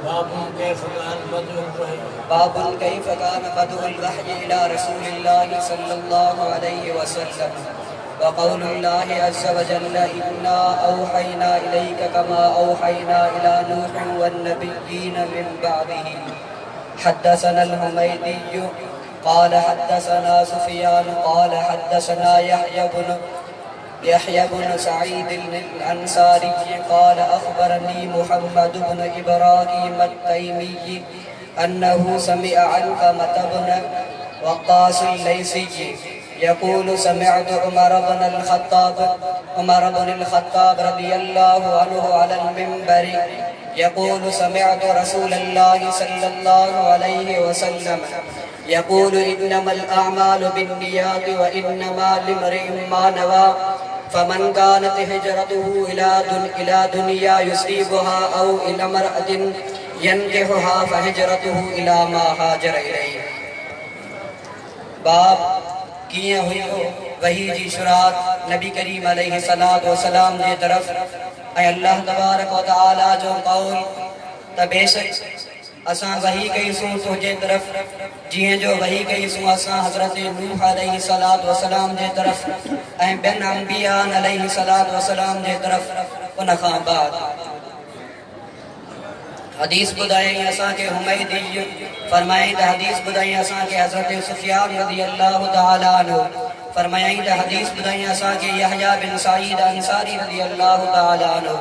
बाबुल कैफ कान बदउल वहय इला रसूलिल्लाह सल्लल्लाहु अलैहि वसल्लम व क़ौलुल्लाहि अज़्ज़ व जल्ल इन्ना औहयना इलैका कमा औहयना इला नूहिन वन नबिय्यीन मिन बअदिही। हद्दसना अल-हुमैदी क़ाल हद्दसना सुफ़यान क़ाल हद्दसना यहया बिन सईद अल-अंसारी क़ाल अख़बरनी मुहम्मद बिन इब्राहीम अत-तैमी अन्नहु समिअ अलक़मत बिन वक़्क़ास अल-लैसी यक़ूलु समिअतु उमर बिन अल-ख़त्ताब रज़ियल्लाहु अन्हु अलल मिंबर यक़ूलु समिअतु रसूलल्लाहि सल्लल्लाहु अलैहि वसल्लम यक़ूलु इन्नमल अअमालु बिन्नियाति व इन्नमा लिम्रिइन मा नवा फमन कानत हिजरतुहु इला दुनिया युसीबुहा औ इला मरअतिन यनकिहुहा फहिजरतुहु इला मा हाजर इलैहि। बाब किए हुई हो वही जी शुरात नबी करीम अलैहि सलातो व सलाम जे तरफ ऐं अल्लाह तबारक व तआला जो कौल त बेशक असां वही कईसूं तुंहिंजे तरफ़ जीअं जो वही कईसूं असां हज़रत नूह अलैहि सलातो व सलाम जे तरफ़ ऐं ॿियनि अंबिया अलैहि सलातो व सलाम जे तरफ़। उन खां बाद हदीस ॿुधाई असांखे हुमैदी फरमाई त हदीस ॿुधाई असांखे हज़रत सुफ़ियान रज़ियल्लाहु तआला अन्हु फरमाई त हदीस ॿुधाई असांखे यहया बिन सईद अंसारी रज़ियल्लाहु तआला अन्हु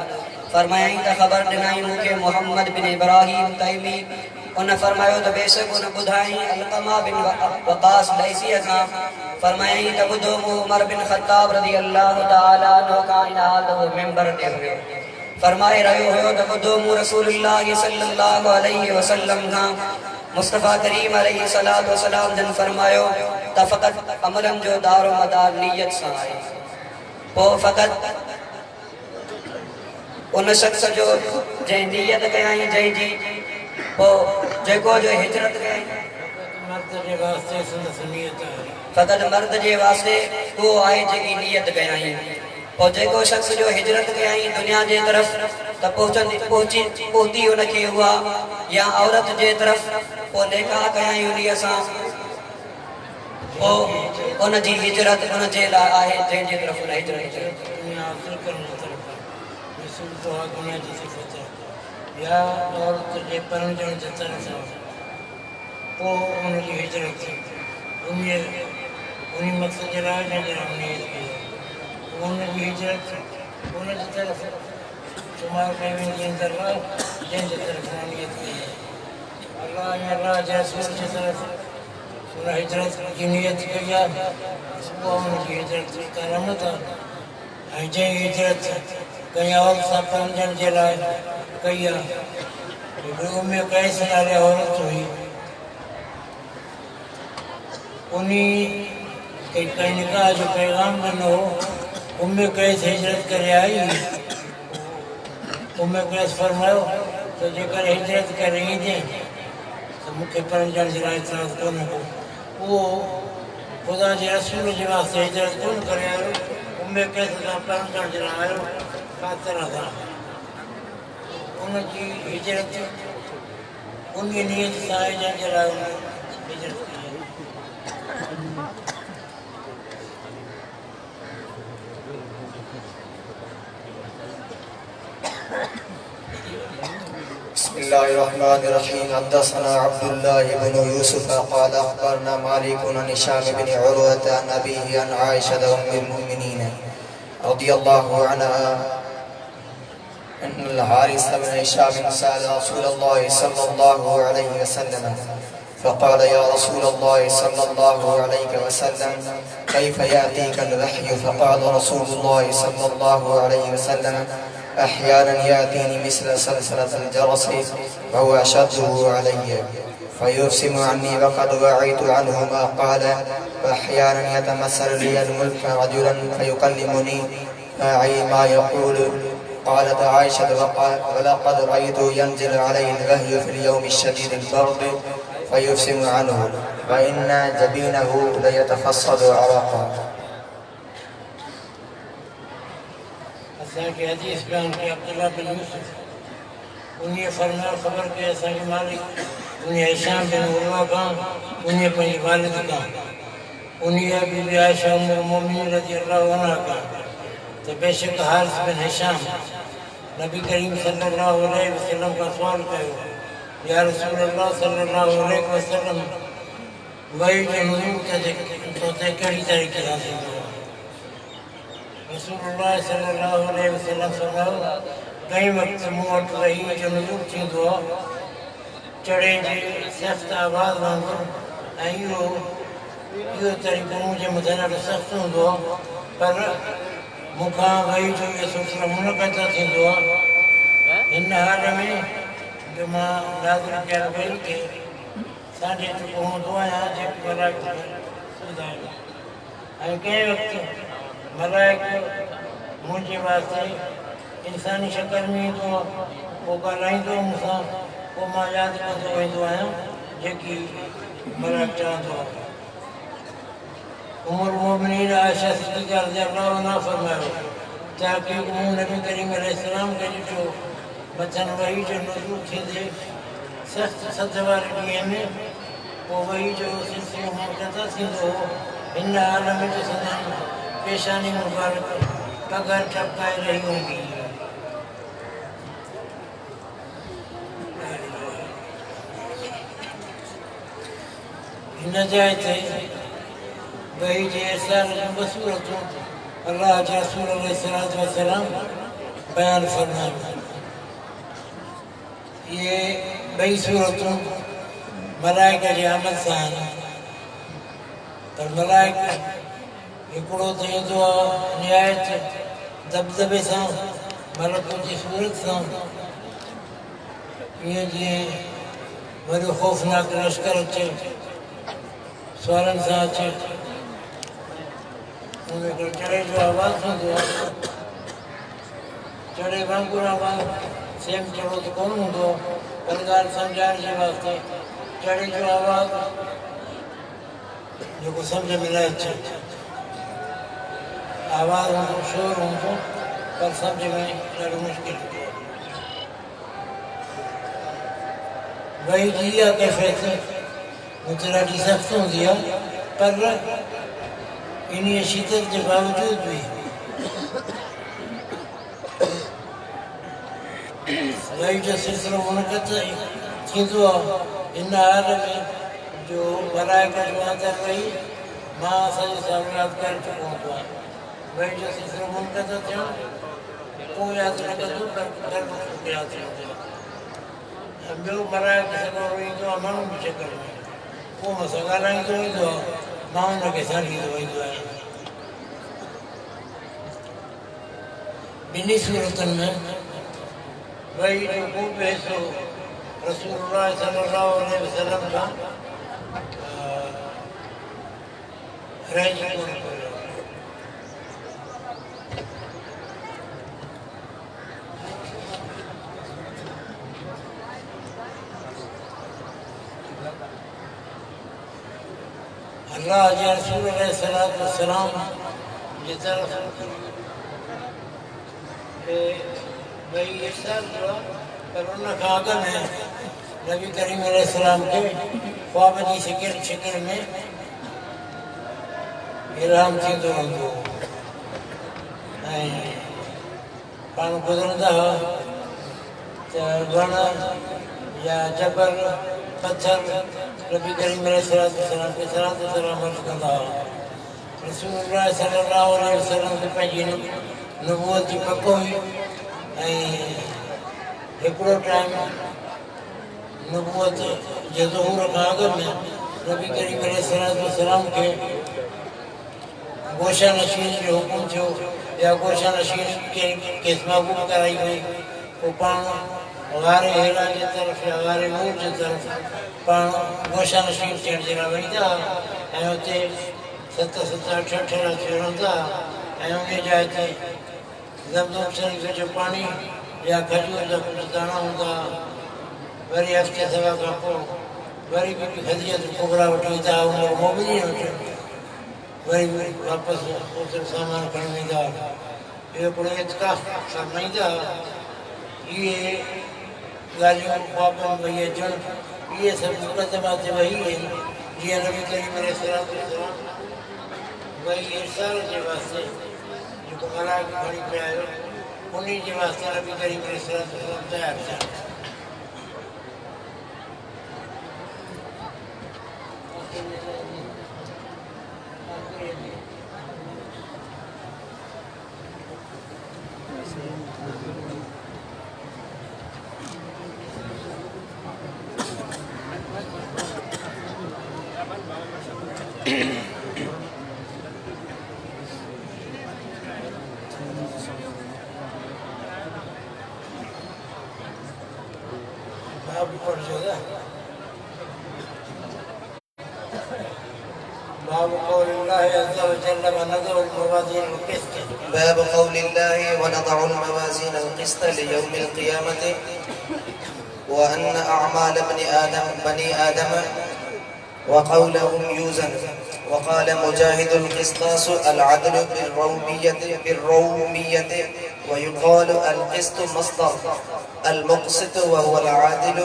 फरमाई त ख़बर ॾिनाई मूंखे मुहम्मद बिन इब्राहीम तैमी उन फरमायो त बेशक उन ॿुधाई अलक़मा बिन वक़ास लैसी खां फरमाई त ॿुधो मूं उमर बिन ख़त्ताब रज़ियल्लाहु तआला अन्हु खां इन हाल वो मिंबर ते हुयो फरमाए रहियो हुयो त ॿुधो मूं रसूलुल्लाह सल्लल्लाहु अलैहि वसल्लम खां मुस्तफ़ा करीम अलैहि सलातो व सलाम जन फरमायो त फ़क़त अमलनि जो दारो मदार नियत सां आहे। पोइ फ़क़त उन शख्स जो जंहिं नियत कयाई जंहिंजी पोइ जेको जो हिजरत कयाई फ़क़त मर्द जे वास्ते उहो आहे जेकी नियत कयाई। और जेको शख्स जो हिजरत कयाई दुनिया जे तरफ़ त पहुती उनखे हुआ या औरत जे तरफ़ पोइ निकाह कयाई उन्हीअ सां पोइ उनजी हिजरत उन जे लाइ आहे जंहिंजे तरफ़ उन हिजरत या औरत जे परमजण जे तरफ़ पोइ उनजी हिजरत उन मक़सद जे लाइ जंहिंजे लाइ उनजी हिजरत उनजी तरफ़ शुमार कई वेंदी दरगाह जंहिंजे तरफ़ नियत कई अल्लाह ऐं अल्लाह जे रसूल जे तरफ़ उन हिजरत जी नियत कई आहे उहा उनजी हिजरत करामत आहे। ऐं जंहिं हिजरत कंहिं औरत सां परमजण जे लाइ कई आहे उम्मे कैस नाले औरत हुई उन कंहिं निकाह जो पैगाम ॾिनो उम्मे कैस हिजरत करे आई उम्मे कैस फरमायो त जेकर हिजरत करे ईंदे त मूंखे परमजण जे लाइ इतराज़ कोन को उहो ख़ुदा जे रसूल जे वास्ते हिजरत कोन करे आयो उम्मे कैस सां परमजण जे लाइ आयो ख़ातिर सां उनजी हिजरत उन नियत सां आहे जंहिंजे लाइ हिजरत कई बिस्मिल्लाहिर्रहमानिर्रहीम। हद्दसना अब्दुल्लाह इब्न यूसुफ क़ाल अख़बरना मालिक अन हिशाम बिन उरवत अन अबीही अन आयशा उम्मुल मुमिनीन रज़ियल्लाहु अन्हा अन अल-हारिस बिन हिशाम सअल रसूलल्लाह सल्लल्लाहु अलैहि वसल्लम फ़क़ाल या रसूलल्लाह सल्लल्लाहु अलैहि वसल्लम कैफ़ यातीका अल-वह्य फ़क़ाल रसूलुल्लाह सल्लल्लाहु अलैहि वसल्लम अहयाना यातीनी मिस्ल सलसलतिल जरस वहुव अशद्दु अलय्य फयुफ़सिमु अन्नी वक़द वअयतु अन्हु मा क़ाल वअहयाना यतमस्सलु लिय अल-मुल्क रजुलन फयुकल्लिमुनी अई मा यक़ूलु क़ालत आयशा वलक़द रअयतु यंज़िलु अलैहि अल-वह्यु फ़िल यौमि शदीदिल बर्द फयुफ़सिमु अन्हु व इन्न जबीनहु लयतफ़स्सदु अरक़ा। असां खे हदीस बयान कई अब्दुल्लाह बिन यूसुफ उन्हें फरमाया ख़बर कई असां खे मालिक उन्हें हिशाम बिन उर्वा खां उन्हें पंहिंजे वालिद खां उन्हें बीबी आयशा उम्मुल मोमिनीन रज़ी अल्लाहु अन्हा खां त बेशक हारिस बिन हिशाम नबी करीम सल्लल्लाहु अलैहि वसल्लम का सवाल कयो या रसूल अल्लाह सल्लल्लाहु अलैहि वसल्लम वही जो नुज़ूल तो कहिड़ी तरीक़े सां थींदो आहे रसूलुल्लाह सल्लल्लाहु अलैहि वसल्लम फरमायो कई वक़्त मूं वटि वही जो नुज़ूल थींदो आहे चढ़े जी सख़्त आवाज़ वांगुरु ऐं इहो तरीक़ो मुंहिंजे मथां ॾाढो सख़्तु हूंदो आहे पर मूंखां वही जो इहो सिलसिलो मुनक़द थींदो आहे हिन हाल में जो मां नाज़िल कयल वही खे साढे चुको हूंदो आहियां जेको मलाइक ॿुधाईंदो ऐं कंहिं वक़्तु मलाइक मुंहिंजे वास्ते इंसानी शक्ल में ईंदो आहे पोइ ॻाल्हाईंदो मूंसां पोइ मां यादि कंदो वेंदो आहियां जेकी मलाइक चवंदो आहे उम्मुल मोमिनीन आयशा सिद्दीक़ा रज़ियल्लाहु अन्हा फरमायो ताकि मूं नबी करीम अलैहिस्सलाम खे ॾिठो मथां वही जो नुज़ूल थींदे सख़्तु सद वारे ॾींहं में पोइ वही जो सिलसिलो मुनक़द थींदो हो हिन हाल में ॾिसंदा पेशानी मुबारक पघर टपकाए रही हूंदी हिन जाइ ते वही जे इरसाल जूं ॿ सूरतूं अल्लाह जे रसूल अलैहिस्सलातु वस्सलाम बयानु फरमायूं इहे ॿई सूरतूं मलाइक जे आमद सां आहिनि पर मलाइक हिकिड़ो त ईंदो आहे निहायत दबदबे सां मलकुत जी सूरत सां ईअं जीअं वॾो ख़ौफ़नाक लश्कर अचे सुवारनि सां अचे उन हिकिड़ो चढ़े जो आवाज़ु हूंदो आहे चढ़े वांगुरु आवाज़ु सेम चढ़ो त कोन हूंदो पर ॻाल्हि सम्झाइण जे वास्ते चढ़े जो आवाज़ु जेको सम्झ में न अचे आवाज़ हूंदो शोर हूंदो पर सम्झ में ॾाढो मुश्किल हूंदो वही जी इहा कैफ़ियत मूंखे ॾाढी सख़्तु हूंदी आहे पर इन शिदत जे बावजूद बि वही जो सिलसिलो मुनक़द थींदो आहे हिन हाल में जो मलाइक जो अंदरि वेही मां सॼी सहूलियत करे चुको हूंदो आहियां वही जो सिलसिलो मुनक़द थियणु पोइ यादि न कंदो पर यादि थींदो ऐं ॿियो मलाइक सॼो ईंदो आहे माण्हू जी शक्ल में पोइ मूं सां ॻाल्हाईंदो ईंदो आहे मां हुनखे साड़ींदो वेंदो आहियां ॿिन्ही सूरतुनि में वही जो को बि हिसो रसूलुल्लाह सल्लल्लाहु अलैहि वसल्लम खां रहिजी कोन पियो अल्लाह जे रसूल अलैहिस्सलातु वस्सलाम जी तरफ़ वही इरसाल जो पर उन खां अॻु में नबी करीम अलैहिस्सलाम खे ख्वाब जी शिकिल में इल्हाम थींदो रहंदो ऐं पाण गुज़रंदा हुआ त वण या जबल पत्थर नबी करीम अलैहिस्सलातु वस्सलाम खे सलात सलाम अर्ज़ कंदा हुआ रसूलुल्लाह सल्लल्लाहु अलैहि वसल्लम खे पंहिंजी नबूवत जी पक हुई ऐं हिकिड़ो टाइम नबूवत जे ज़हूर खां अॻु में नबी करीम अलैहिस्सलातु वस्सलाम खे गोशा नशीन जो हुकुम थियो या गोशा नशीन केस महबूब कराई वई पोइ पाण वारे हेरा जे तरफ़ या वारे नूर जे तरफ़ पाण गोशा नशीन थियण जे लाइ वेंदा ऐं हुते 7-7 8 राति रहंदा ऐं उन जाइ ते ज़मज़म शरीफ़ जो पाणी या खजूर जा कुझु दाणा हूंदा वरी हफ़्ते सवा खां पोइ वरी बीबी ख़दीजा कुबरा वठी वेंदा उमिरि मोमिनीन वटि वरी वापसि ओतिरो सामान खणी वेंदा ये कोई इत्काफ फरमाइंदा ये गालियों बाबा भैया जन ये सब मुकदमात वही है ये नबी करीम अलैहिस्सलाम वही इरसाल के वास्ते जो कमला की घड़ी पे आयो उन्हीं के वास्ते नबी करीम अलैहिस्सलाम तैयार था باب قول الله عز وجل ونضع الموازين القسط باب قول الله ونضع الموازين القسط ليوم القيامة وأن أعمال بني آدم وقولهم يوزن. وقال مجاهد القسطاس العدل بالرومية ويقال القسط مصدر المقسط وهو العادل.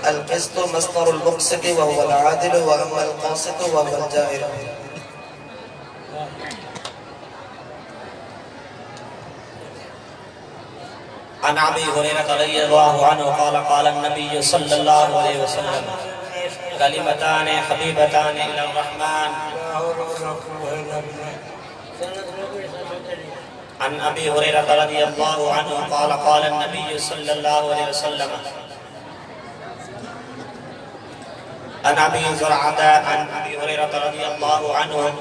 القسط مصدر المقسط وهو العادل وأما القاسط وهو الجائر. عن أبي هريرة رضي الله عنه قال قال النبي صلى الله عليه وسلم كلمتان حبيبتان إلى الرحمن. عن أبي هريرة رضي الله عنه قال قال النبي صلى الله عليه وسلم عن أبي زرعة عن أبي هريرة رضي الله عنه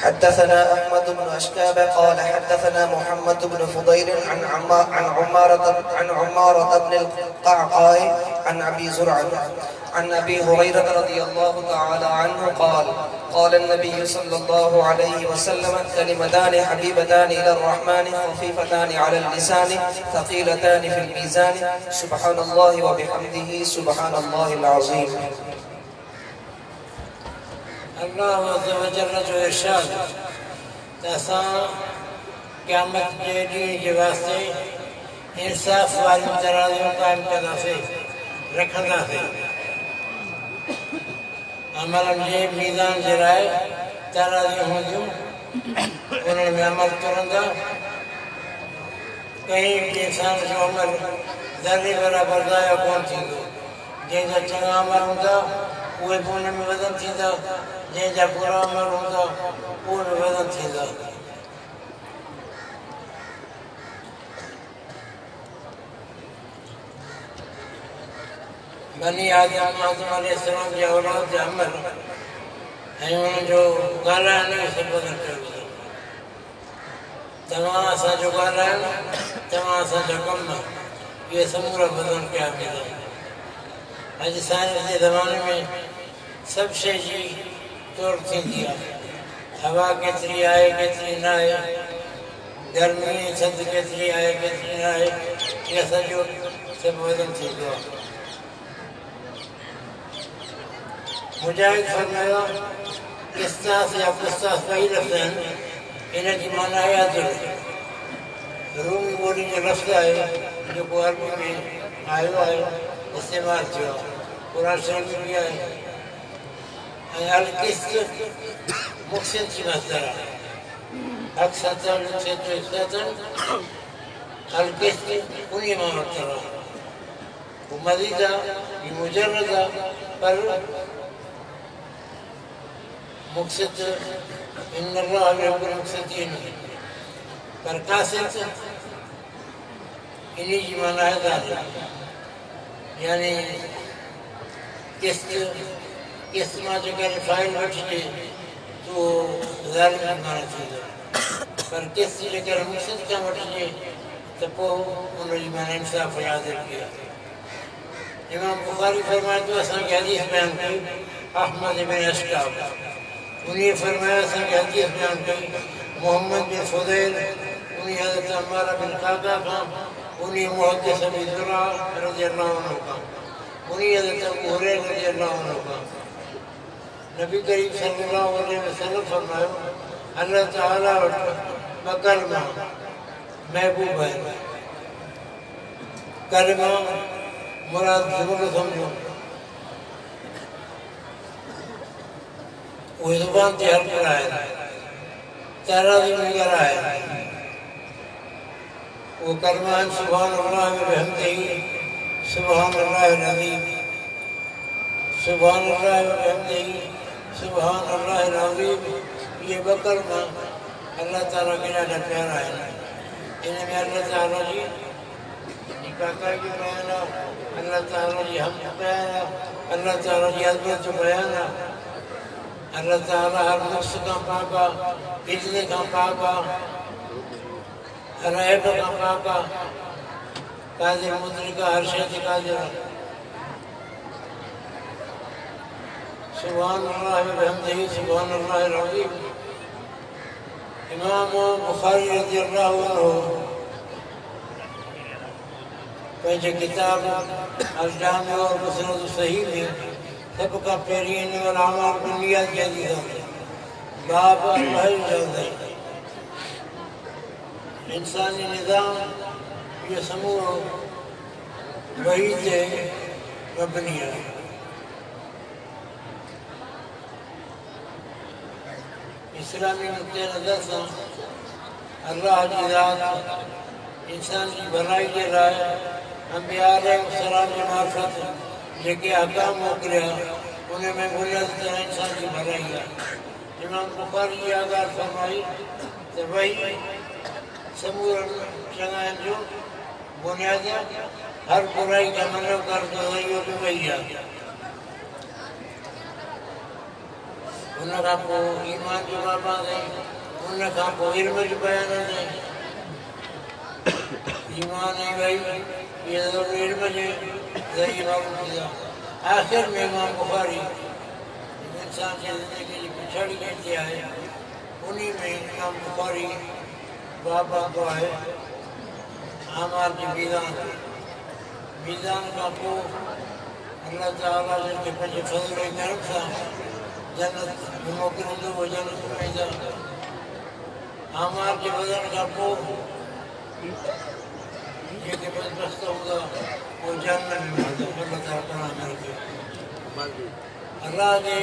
حدثنا أحمد بن أشكاب قال حدثنا محمد بن فضيل عن عمارة بن القعقاع عن أبي زرعة عن أبي هريرة رضي الله تعالى عنه قال قال النبي صلى الله عليه وسلم كلمتان حبيبتان إلى الرحمن خفيفتان على اللسان ثقيلتان في الميزان سبحان الله وبحمده سبحان الله العظيم. اللہ عز و جل جو ارشاد تساں قیامت کے ڈینہں کے واسطے انصاف والی ترازیوں قائم کرنا سے رکھنا سے عمل جے میزان جرائے ترازی ہوں انہوں میں عمل کرندہ کہیں بھی انسان جو عمل ذرے برابر ضائع کون تھی جنہاں چنگا عمل ہوندہ उहे बि उन में वज़न थींदा जंहिंजा बुरा अमल हूंदा उहे बि वज़न थींदा बनी आदम अलैहिस्सलाम जे औलाद जा अमल ऐं उन्हनि जो ॻाल्हाइण बि सभु वज़न कयो तव्हां असांजो ॻाल्हाइण तव्हां असांजा कम इहे समूरा वज़न कया वेंदा अॼु साइंस जे ज़माने में सभु शइ जी तौर थींदी आहे हवा केतिरी आहे केतिरी न आहे गर्मी थधि केतिरी आहे केतिरी न आहे इहा सॼो सभु वज़न थींदो आहे मुजाहिद फरमायो किस्तास या कुस्तास ॿई लफ़्ज़ आहिनि इन जी माना आहे अदल रूमी ॿोली जो लफ़्ज़ आहे जेको अरबी में आयो आहे इस्तेमालु थियो आहे क़ुरान शरीफ़ में बि आहे ऐं अलकिस्त मुक़सिद जी मस्दर आहे अक्सर अलकिस्त उन मां वरितल आहे वो मज़ीद आहे ये मुजरद आहे पर मुक़सिद इन अल्लाह युहिब्बुल मुक़सिदीन पर कासिद इन जी माना आहे ज़ालिम यानी किस्त मां जेकर फाइल वठिजे तो ज़ालिम जी माना थींदो पर किस्त जेकर मुक़सिद खां वठिजे त पोइ उन जी माना इंसाफ़ या आदिलगी आहे इमाम बुख़ारी फरमाए थो असांखे हदीस बयानु कई अहमद बिन अशकाब उन्हीअ फरमायो असांखे हदीस बयानु कई मोहम्मद बिन फुदैल उन्हीअ हज़रत अम्मार बिन काका खां उन्हीं मुहद्दिस अबी ज़ुरआ रज़ियल्लाहु अन्हु का उन्हीं हज़रत अबू हुरैरा रज़ियल्लाहु अन्हु का नबी करीम सल्लल्लाहु अलैहि वसल्लम फरमायो अल्लाह ताला बकलमा महबूब है कलमा मुराद जरूर समझो वो जुबान से हल कराया तारा दिन कराया वो कलमा है सुभान अल्लाह व बिहम्दिही सुभान अल्लाह अज़ीम सुभान अल्लाह व बिहम्दिही सुभान अल्लाह अज़ीम ये बकलमा अल्लाह ताला के ज़्यादा प्यारा है इनमें अल्लाह ताला जी निकाका की बयाना अल्लाह ताला जी हम बयाना अल्लाह ताला जी अज़मत बयाना अल्लाह ताला हर नफ्स का पाका इज्जत का पाका रैब का पाका कादिर मुद्रिका हर शय से कादिर सुभान अल्लाह व बिहम्दिही सुभान अल्लाह अज़ीम इमाम बुखारी रज़ी अल्लाह अन्हु पंहिंजे किताब अल-जामी और मुस्नद सही में सबका पहिरीं इन्नमल अअमालु बिन्नियात जी हदीस बाब अल-वही इंसानी निज़ाम ये समूरो वही ते मबनी है इस्लामी नुक़्ते नज़र सां अल्लाह जी ज़ात इंसान की भलाई के लाइ अंबिया अलैहिस्सलाम जी मार्फत जेके अहकाम मोकिलिया उन में बुनियादी तरह इंसान की भलाई है इमाम बुखारी जी ॻाल्हि फरमाई त वही समूरनि चङाइनि जो बुनियाद हर बुराई का मनो कर तो ज़रियो बि वही आहे उन खां पोइ ईमान जो बाबा आहे उन खां पोइ इल्म जो बयान आहे ईमान ऐं वही ये इल्म जे ज़रिए मालूम थींदा आख़िर में इमाम बुखारी इंसान जी ज़िंदगी जी पिछाड़ी कंहिंजी आहे उन में इमाम बुखारी बाबा को आहे आमार जी मीज़ान खां पोइ अल्लाह ताला जिनखे पंहिंजे फज़ल ऐं करम सां जन्नत में मोकिलींदो उहो जन्नत में वेंदा आमार जे वज़न खां पोइ जेके बदबख़्त हूंदा वो जन्नत में वेंदा अल्लाह ताला अल्लाह ने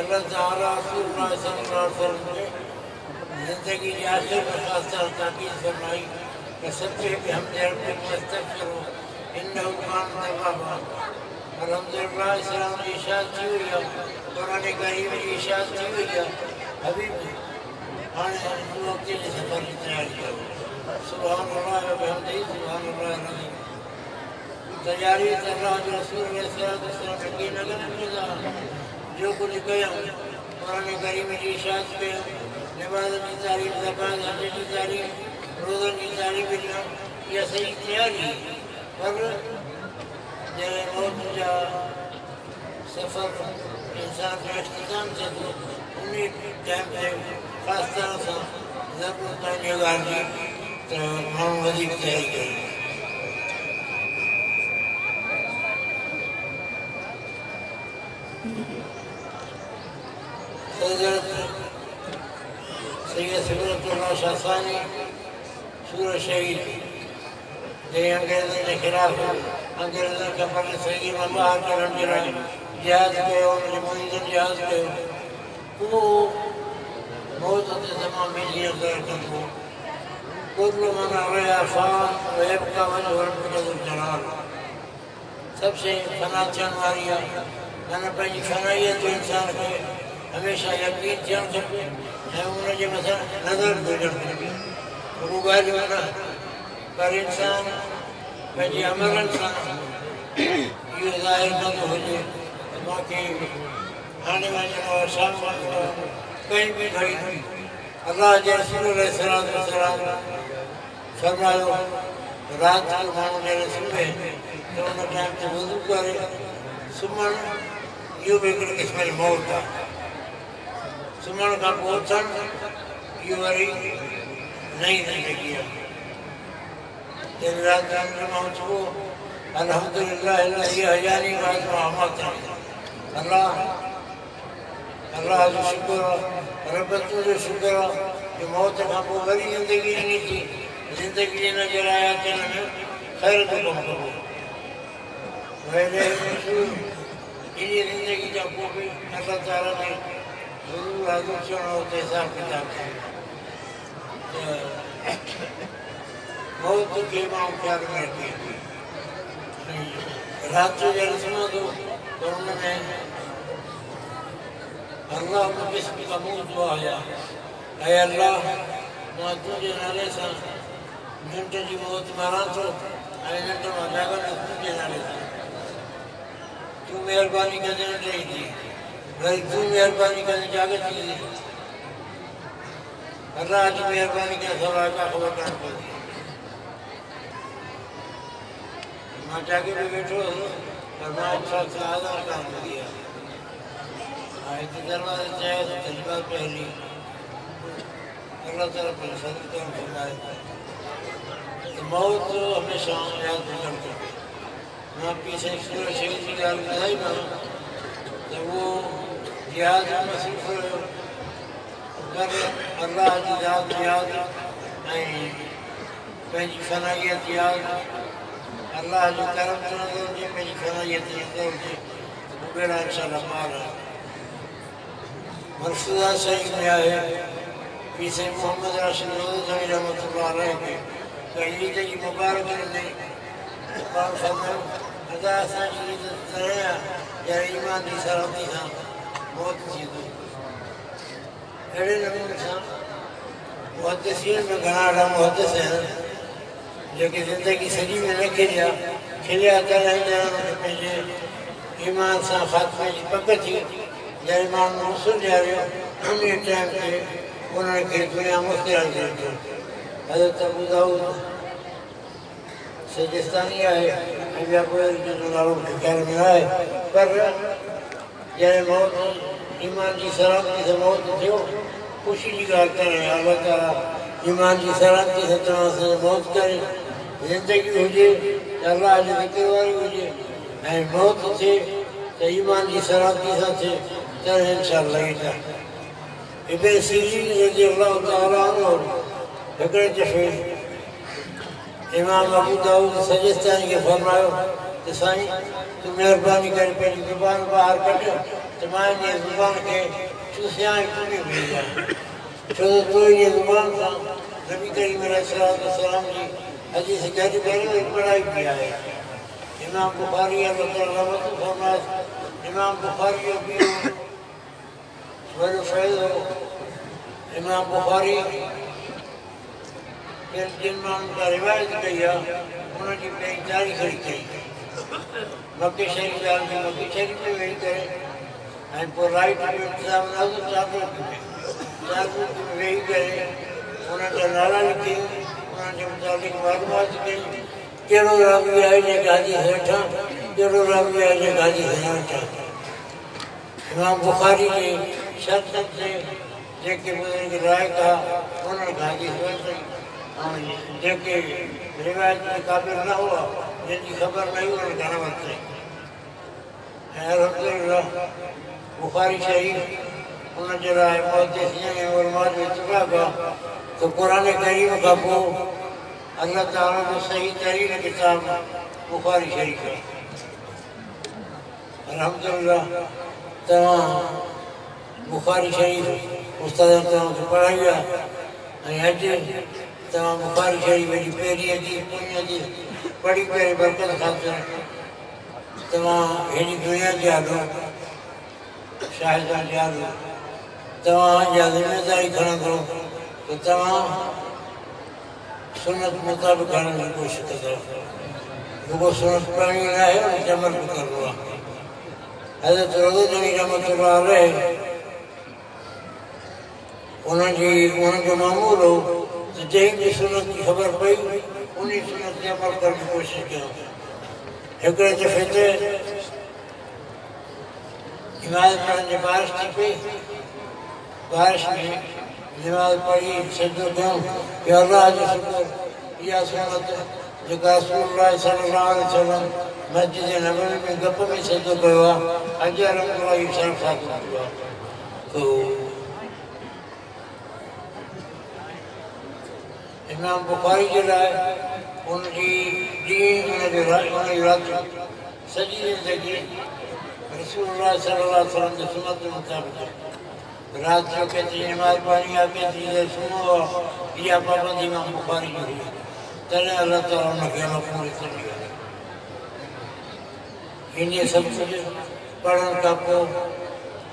अल्लाह ताला रसूलुल्लाह सल्लल्लाहु अलैहि वसल्लम के ज़िंदगी के आखिर में ख़ास तरह ताकीद फरमाई कि सब्बिह बिहम्दि रब्बिक वस्तग़फिरहु इन्नहु कान तव्वाबा अल्हम्दुलिल्लाह इस्लाम की इशाअत थी हुई है कुरान करीम की इशाअत थी हुई है हबीब हाणे वक़्त जे सफ़र की तैयारी करो सुभान अल्लाह व बिहम्दिही सुभान अल्लाह अज़ीम तैयारी कर रहा जो रसूल अलैहिस्सलाम की नगर में जो कुछ कया कुरान करीम की इशाअत पे नमाज की तारीफ ज़कात हज की तारीफ रोज़ा की तारीफ ये सही तैयारी पर जब मौत जा सफ़र इंसान जो इख्तिताम थे तो उन्हीं टाइम पे ख़ास तरह से ज़रूरत है ॻाल्हि जी तो माण्हू वधीक तयारी कई सैयद सिबरतुल्लाह शासानी सूरत शहीद जंहिं अंग्रेज़नि जे ख़िलाफ़ अंग्रेज़नि खां पंहिंजे सही मां ॿाहिरि कढण जे लाइ जिहाद कयो उनजे मुरीदनि जिहाद कयो उहो मौत ते तमामु वेझी नज़र कंदो कुल्लु मन अलैहा फ़ान व यबक़ा वजहु रब्बिक ज़ुल जलाल सभु शइ फना थियण वारी आहे माना पंहिंजी फनाईअ ते इंसान खे हमेशह यकीन थियणु खपे ऐं उनजे मथां नज़र हुजणु खपे रुॻो ॻाल्हियूं न पर इंसान पंहिंजे अमलनि सां इहो ज़ाहिर कंदो हुजे त मूंखे हाणे वञिणो आहे शाम वञिणो आहे कहीं बि घड़ी अल्लाह जे रसूल अलैहिस्सलाम फरमायो राति जो माण्हू जॾहिं सुम्हे त उन टाइम ते वज़ू करे सुम्हणु इहो बि हिकिड़ी क़िस्म जी मौत आहे सुम्हण खां पोइ उथणु इहो वरी नई ज़िंदगी आहे जॾहिं राति जो निंड मां उथिबो अल्हम्दुलिल्लाह अल्लाह अल्लाह जो शुक्र रब जो शुक्र जो मौत खां पोइ वरी ज़िंदगी ॾिनी थी ज़िंदगी जे नज़र आया त हिन में ख़ैर जो कमु कबो वैले इन ज़िंदगी जा पोइ बि अल्लाह ताला ने ज़रूरु हाज़िर थियणो हुते हिसाब किताब मौत खे माण्हू ख़्याल में रखे राति जो जॾहिं सुम्हंदो त हुन में अल्लाह मूंखे क़बूल दुआ हुया ऐं अल्लाह मां तुंहिंजे नाले सां निंड जी मौत मारां थो ऐं निंड मां जाॻंदुसि तुंहिंजे नाले सां तूं महिरबानी कंदे निंड ईंदी वरी तूं महिरबानी कंदे जाॻत ईंदी अल्लाह जी महिरबानी खां सवाइ का ख़बर कान पवंदी मां जाॻे में वेठो हुउमि पर मां इच्छा सां आज़ाद कान कंदी आहे हिते दरवाज़े चयो त तजबा पहली अल्लाह ताला पर सदर करणु फरमाए त मौत हमेशह यादि रखणु खपे मां पीउ साईं सूरत शहीद जी ॻाल्हि ॿुधाईमांव त उहो जिहाद में मसरूफ़ हुयो पर अल्लाह जी ज़ात यादि ऐं पंहिंजी फनाइयत यादि अल्लाह जो करम चवंदो हुजे पंहिंजी फनाइयत चवंदो हुजे उहो बेड़ा इंशाअल्लाह पार आहे मरसूदा शरीफ में आए पीर साईं मोहम्मद राशिद रोज़ानी रहमतुल्लाह अलैह के ईद जी मुबारक में पाण फरमायो अदा असांजी ईद तॾहिं आहे जॾहिं ईमान जी सलामती सां मौत थींदो अहिड़े नमूने सां मुहदसिन में घणा अहिड़ा मुहदस आहिनि जेके ज़िंदगी सॼी में न खिलिया तॾहिं पंहिंजे ईमान सां ख़ात्मे जी पक थी जॾहिं माण्हू मुस्लिम ॾियारियो उन टाइम ते उन्हनि खे दुनिया मुख़्तियार करे थो हज़रत अबू दाऊद सजिस्तानी आहे ऐं ॿिया कोई जो नालो ख़्याल में आहे पर जॾहिं मौत ईमान जी सलामती सां मौत थियो ख़ुशी जी ॻाल्हि करे अलाह ताला ईमान जी सलामती सां तव्हां सां मौत करे ज़िंदगी हुजे त अलाह जे ज़िक्र वारी हुजे ऐं मौत थिए त ईमान जी सलामती सां थिए तॾहिं इंशाअल्लाह ईंदा इब्न सीरीन रज़ी अल्लाह ताला अन्हु हिकिड़े दफ़े इमाम अबू दाऊद सजिस्तानी खे फरमायो त साईं तूं महिरबानी करे पंहिंजी ज़ुबान ॿाहिरि कढ त मां इन ज़ुबान खे चूसियां ऐं पूरी भेजा छो त तूं इन ज़ुबान सां नबी करीम अलैहिस्सलाम जी हदीस गॾु गॾु पढ़ाई बि आहे इमाम बुखारी अल्लाह ताला रहमत फरमाए इमाम बुखारी जो बि वॾो फ़ाइदो इमाम बुखारी जिन माण्हुनि खां रिवायत कई आहे उनजी पंहिंजी तारीख़ लिखी मके शरीफ़ ॻाल्हि में मके शरीफ़ में वेही करे ऐं पोइ राइट जो इंतज़ाम न हो चाबुक में वेही करे उन्हनि जा नाला लिखी उन्हनि जे मुताबिक़ मालूमात कई कहिड़ो रावी आहे जेका हदीस हेठां कहिड़ो रावी आहे जेका हदीस हेठां इमाम बुखारी जे शर्तनि ते जेके बुज़ुर्ग लाइक़ आहे उन्हनि खां हदीस वरितई ऐं जेके रिवायत जे क़ाबिल न हुआ जंहिंजी ख़बर न हुई उन्हनि खां न वरितई ऐं अल्हम्दुलिल्लाह बुखारी शरीफ़ उनजे लाइ मुहद्दिसीन ऐं उलमा जो इत्तिफ़ाक़ आहे त क़ुर करीम खां पोइ अल्लाह ताला जो सही तरीन किताब बुखारी शरीफ़ आहे अल्हम्दुलिल्लाह तव्हां बुखारी शरीफ़ उस्ताद तव्हांखे पढ़ाई आहे ऐं अॼु तव्हां बुखारी शरीफ़ जी पहिरीं हदीस पोइ हदीस पढ़ी करे बरकत ख़ातिर तव्हां हेॾी दुनिया जा हलो शाहिदान जा हलो तव्हां जा ज़िम्मेदारी खणंदो त तव्हां सुनत मुताबिक़ हलण जी कोशिशि कंदो रुगो सुनत पढ़णी न आहे उन ते अमल बि करिणो आहे हज़रत रोज़ानी रहमतुल्लाह अलैह उनजो मामूल हो त जंहिं बि सुनत जी ख़बर पई उन सुनत ते अमल करण जी कोशिशि कयूं हिकिड़े दफ़े ते इमारत पढ़ण जी बारिश थी पई बारिश में नमाज़ पढ़ी सजदो कयूं कि अल्लाह जो शुक्र इहा सुनत जेका रसूलुल्लाह सल्लल्लाहु अलैहि वसल्लम मस्जिद नबवी में गप में सजदो कयो आहे अॼु अल्हम्दुलिल्लाह इहो शर्म साबित थियो आहे तो इमाम बुखारी जे लाइ उनजी उनजी राति सॼी ज़िंदगी रसूलुल्लाह सल्लल्लाहु अलैहि वसल्लम जी सुन्नत जे मुताबिक़ राति जो केतिरी नमाज़ पढ़णी आहे, केतिरी देरि सुम्हणो आहे, इहा पाबंदी इमाम बुखारी जी हुई। तॾहिं अलाह ताला हुनखे मक़बूल कयो। इन सभु कुझु पढ़ण खां पोइ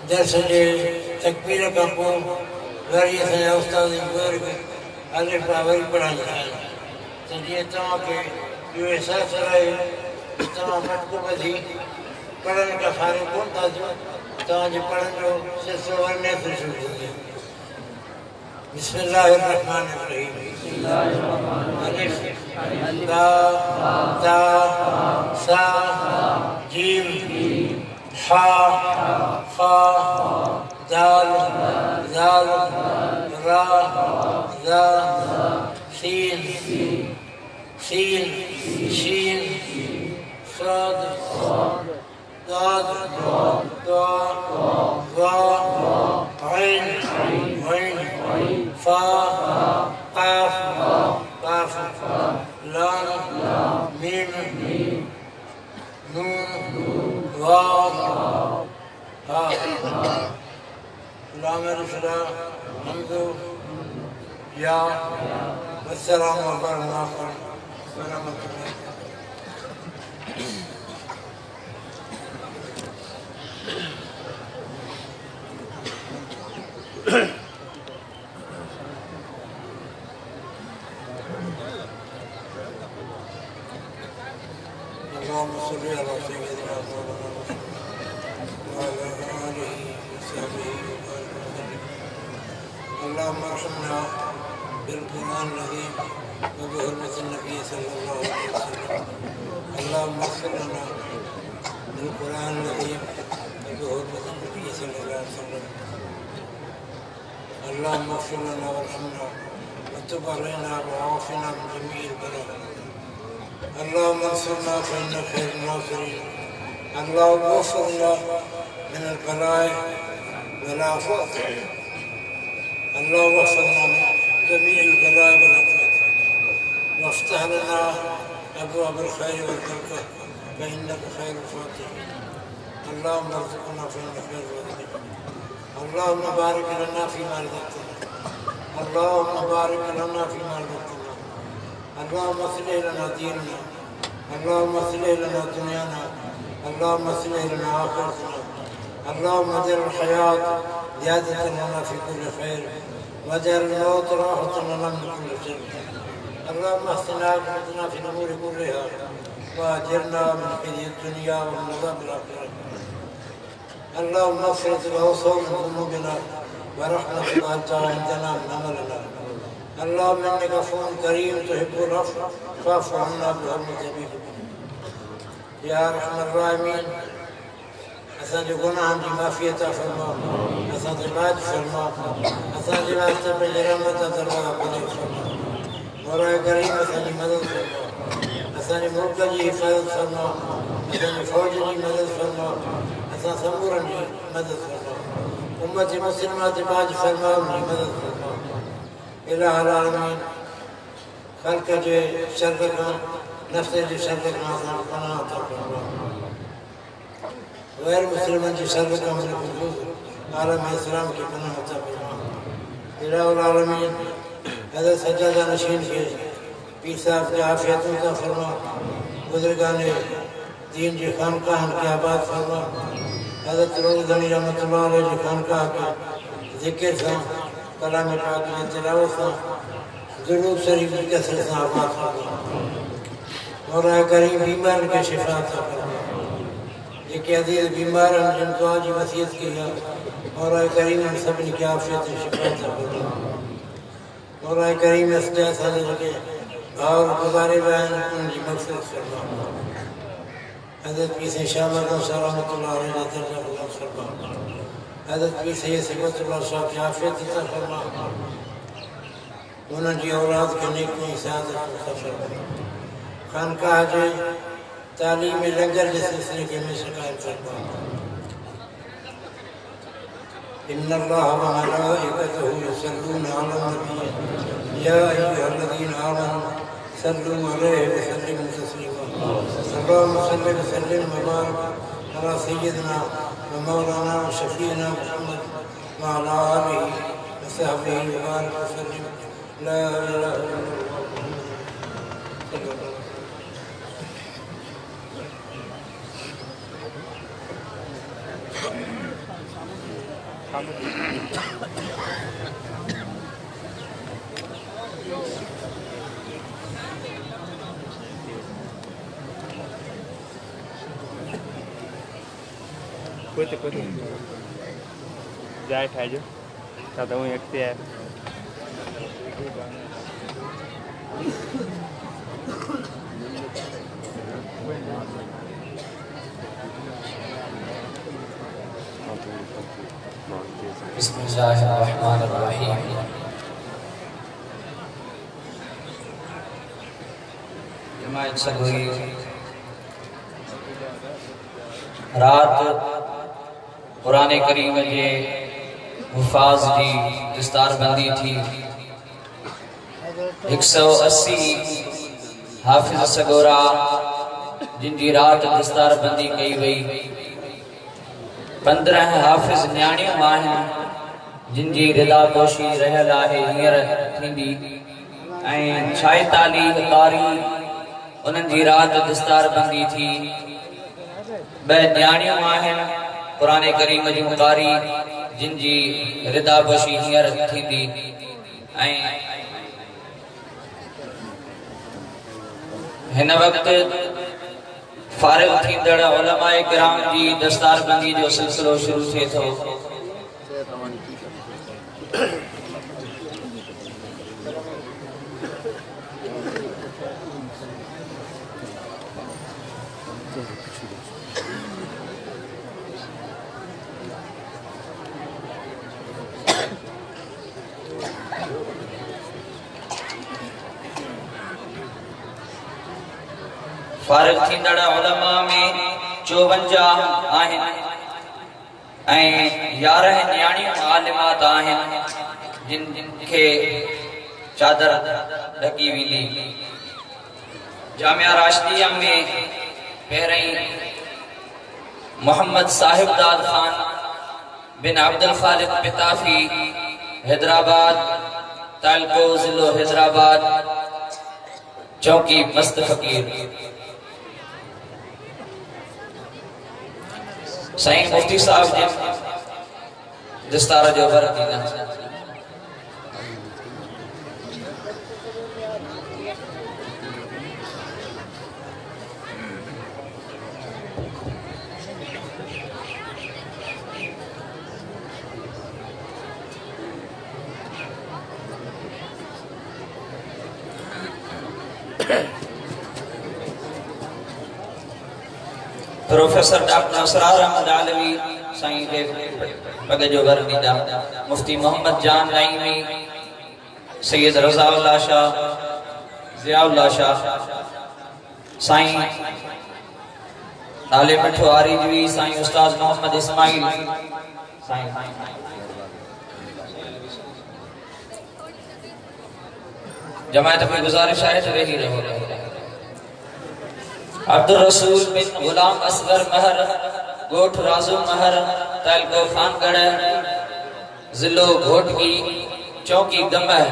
दर्स जे तकबीर खां पोइ वरी असांजा उस्ताद बुज़ुर्ग अलिफ बा वरी पढ़ाईंदा आहिनि त जीअं तव्हांखे इहो अहसासु रहे तव्हां मटको ॿधी पढ़ण खां फारिग़ कोन था थियो, तव्हांजे पढ़ण जो सिलसिलो वञे थो शुरू थी थिए। बिस्मिल्लाहिर रहमानिर रहीम। अलिफ बा ता सा जीम हा खा दाल ज़ाल रा ज़ा सीन शीन साद दाद दा वा ऐन फा काफ लाम मीम नून वाव हा लाम रसला हमदो या वस्सलाम अलैकुम वरहमतुल्लाह। اللهم صل على سيدنا محمد وعلى آله وصحبه وسلم. اللهم ارحمنا بالقرآن العظيم وبحرمة النبي صلى الله عليه وسلم. اللهم اغفر لنا بالقرآن العظيم وبحرمة النبي صلى الله عليه وسلم. اللهم اغفر لنا وارحمنا وتب علينا وعافنا من جميع البلاء. اللهم انصرنا فإنك خير الناصرين. اللهم اغفر لنا من البلاء والآفات. اللهم اغفرنا من جميع البلاء والآفات وافتح لنا أبواب الخير والبركة فإنك خير الفاتحين. اللهم ارزقنا فإنك خير الرازقين. اللهم بارك لنا فيما رزقتنا. اللهم بارك لنا فيما رزقتنا. اللهم اصلح لنا ديننا. اللهم اصلح لنا دنيانا. اللهم اصلح لنا آخرتنا. اللهم اجعل الحياة زيادة لنا في كل خير واجعل الموت راحة لنا من كل شر. اللهم احسن عاقبتنا في الأمور كلها واجرنا من خزي الدنيا ومن عذاب الآخرة. اللهم اغفر الأوصال من ذنوبنا ورحمة أنت عندنا من عملنا. اللهم انك عفو كريم تحب العفو فاعف عنا بحرمة نبيك يا ارحم الراحمين. असांजो गुनाहनि जी माफ़ियत फरमा, असांजो इलाज फरमा, असांजे वास्ते पंहिंजे रहमत दरवाज़ा खोले फरमा। मौला करीम असांजी मदद फरमा, असांजे मुल्क जी हिफ़ाज़त फरमा, असांजी फ़ौज जी मदद फरमा, असां समूरनि जी मदद फरमा। उम्मत मुस्लिमा ते बाज फरमा, उनजी मदद फरमा। इलाह आलमीन ख़ल्क़ जे शर खां नफ़्स जे शर खां असां पनाह अता फरमा। गैर मुस्लिमन जी शर खां महफूज़ आलम इस्लाम की पनाह अता फरमा। इलाह आलमीन हज़रत सज्जादा नशीन के पीर साहब के आफ़ियत अता फरमा। बुज़ुर्गान दीन जी खानकाहन के आबाद फरमा। हज़रत रोज़नी रहमतुल्लाह अलैह जी खानकाह के ज़िक्र सां कलाम पाक जी तिलावत सां दुरूद शरीफ की कसरत सां आबाद फरमा। मौला करीम बीमारनि खे शिफ़ा अता फरमा। जेके अज़ीज़ बीमार आहिनि जिन दुआ जी वसीयत कई आहे, मौला करीम सभिनी खे आफ़ियत ऐं शिफ़ा अता फरमा। मौला करीम असांजे जेके भाउर गुज़ारे विया आहिनि उन्हनि जी मग़फ़िरत फरमा। हज़रत पीर साईं शाह मर्दम साहब रहमतुल्लाह अलैह जा दर्जा बुलंद फरमा। हज़रत पीर सैयद सिबतुल्लाह साहब खे आफ़ियत अता फरमा। उन्हनि जी औलाद खे नेकी ऐं सआदत अता फरमा। खानकाह जे तालीमी लंगर जे सिलसिले खे हमेशह क़ाइमु फरमा। इन्नल्लाह व मलाइकतहु युसल्लूना अलन नबी या अय्युहल्लज़ीना आमनू सल्लू अलैहि व सल्लिमू तस्लीमा। अल्लाहुम्मा सल्लि व सल्लिम व बारिक अला सय्यिदिना व मौलाना शफीना मुहम्मद व अला आलिहि व सहबिहि व बारिक व सल्लिम। ला इलाहा इल्लल्लाह। कोई जाए ठाजो चाहता हूँ एक है बिस्मिल्लाहिर्रहमानिर्रहीम। जमात सगोई रात कुरान करीम जे हुफाज जी दस्तारबंदी थी। 180 हाफिज सगोरा जिन जी रात दस्तारबंदी कई वई। 15 हाफिज न्याणियूं आहिनि जिन जी रिदा पोशी रहियल आहे हींअर थींदी ऐं 46 कारी उन्हनि जी रात दस्तारबंदी थी। 2 न्याणियूं आहिनि कुरान करीम जूं कारी जिन जी रिदा पोशी हींअर थींदी ऐं हिन वक़्तु फारिग थींदड़ उलमाए किराम जी दस्तारबंदी जो सिलसिलो शुरू थिए थो। फारिग थींदड़ उलमा में 54 आहिनि ऐं 11 न्याणियूं आलिमात आहिनि जिन खे चादर ढकी वेंदी। जामिया राशिदिया में पहिरीं मोहम्मद साहिबदाद खान बिन अब्दुल खालिक पिताफी हैदराबाद तालको जिलो हैदराबाद चौकी मस्त फकीर साईं मुफ्ती साहब जी दस्तार जो वर ॾींदा। प्रोफेसर डॉक्टर असरार अहमद आलवी साईं के पग जो वर ॾींदा। मुफ्ती मोहम्मद जान नाइमी, सैयद रज़ाउल्लाह शाह, ज़ियाउल्लाह शाह, साईं नाले मिठो आरिजवी साईं उस्ताद मोहम्मद इस्माइल साईं जमात में गुजारिश है तो वेही रहो। अब्दुल रसूल बिन गुलाम असगर महर गोठ राजू महर तालको खानगढ़ जिलो घोटकी चौकी गंबह।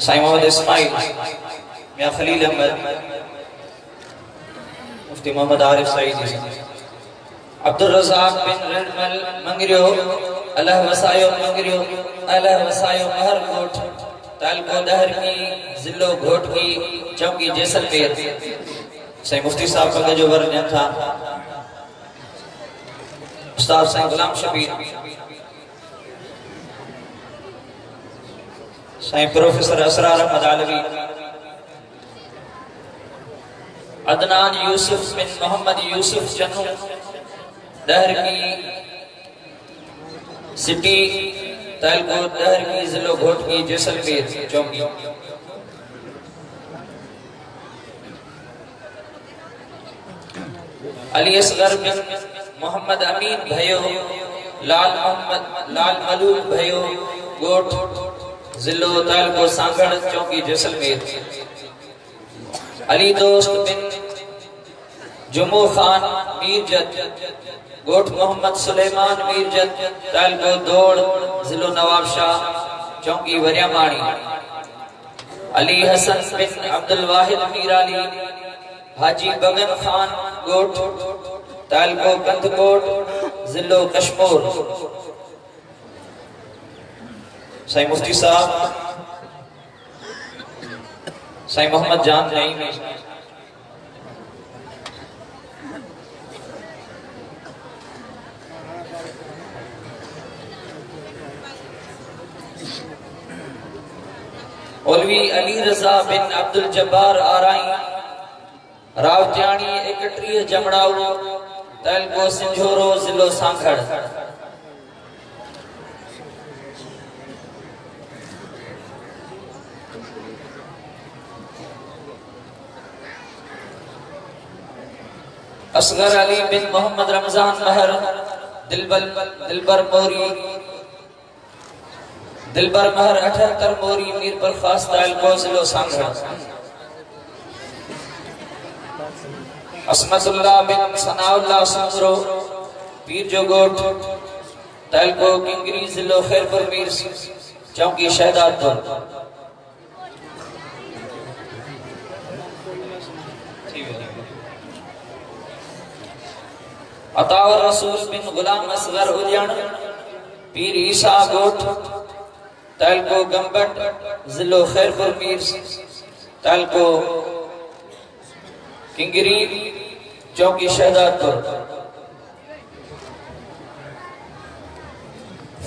साईं मोहम्मद इस्माइल, मियां खलील अहमद, मुफ्ती मोहम्मद आरिफ सईदी, अब्दुल रज़ाक बिन रजमल मंगरियो अल्लाह वसायो मंगरियो अल्लाह वसायो महर कोट तालको दहर की जिलो घोट की चौकी जैसलमेर। साईं मुफ्ती साहब पग जो वर ॾियनि था। उस्ताद साईं गुलाम शबीर, साईं प्रोफेसर असरार अहमद आलवी, अदनान यूसुफ बिन मोहम्मद यूसुफ चन्नू, दहर की सिटी तालको दहर की जिलो घोट की जैसलमेर चौकी। अली असगर बिन मोहम्मद अमीन भयो लाल मलूक भयो गोट जिलो तालको सांगड़ चौकी जैसलमेर। अली दोस्त बिन जुमू खान मीरजत गोट मोहम्मद सुलेमान मीरजत तालको दौड़ जिलो नवाबशाह चौकी वरियामाणी। अली हसन बिन अब्दुल वाहिद मीराली हाजी बगन खान गोट तालको कंदकोट जिलो कश्मीर। साईं मुफ्ती साहब साईं मोहम्मद जान नईम मौलवी अली रजा बिन अब्दुल जब्बार आराई रावत्याणी 31 जमड़ाऊ तालको सिंझोरो जिलो सांखड़। असगर अली बिन मोहम्मद रमजान महर दिलबर महर 78 मोरी मीरपुर खास तालको जिलो सांखड़। असमतुल्लाह बिन सनाउल्लाह सुमरो पीर जो गोट तालको किंगरी जिलो खैरपुर मीर चौकी शहदादपुर। अताउर रसूल बिन गुलाम असगर उलियन पीर ईसा गोट तालको गंबट जिलो खैरपुर मीर तालको किंगरी चौकी शहदादपुर।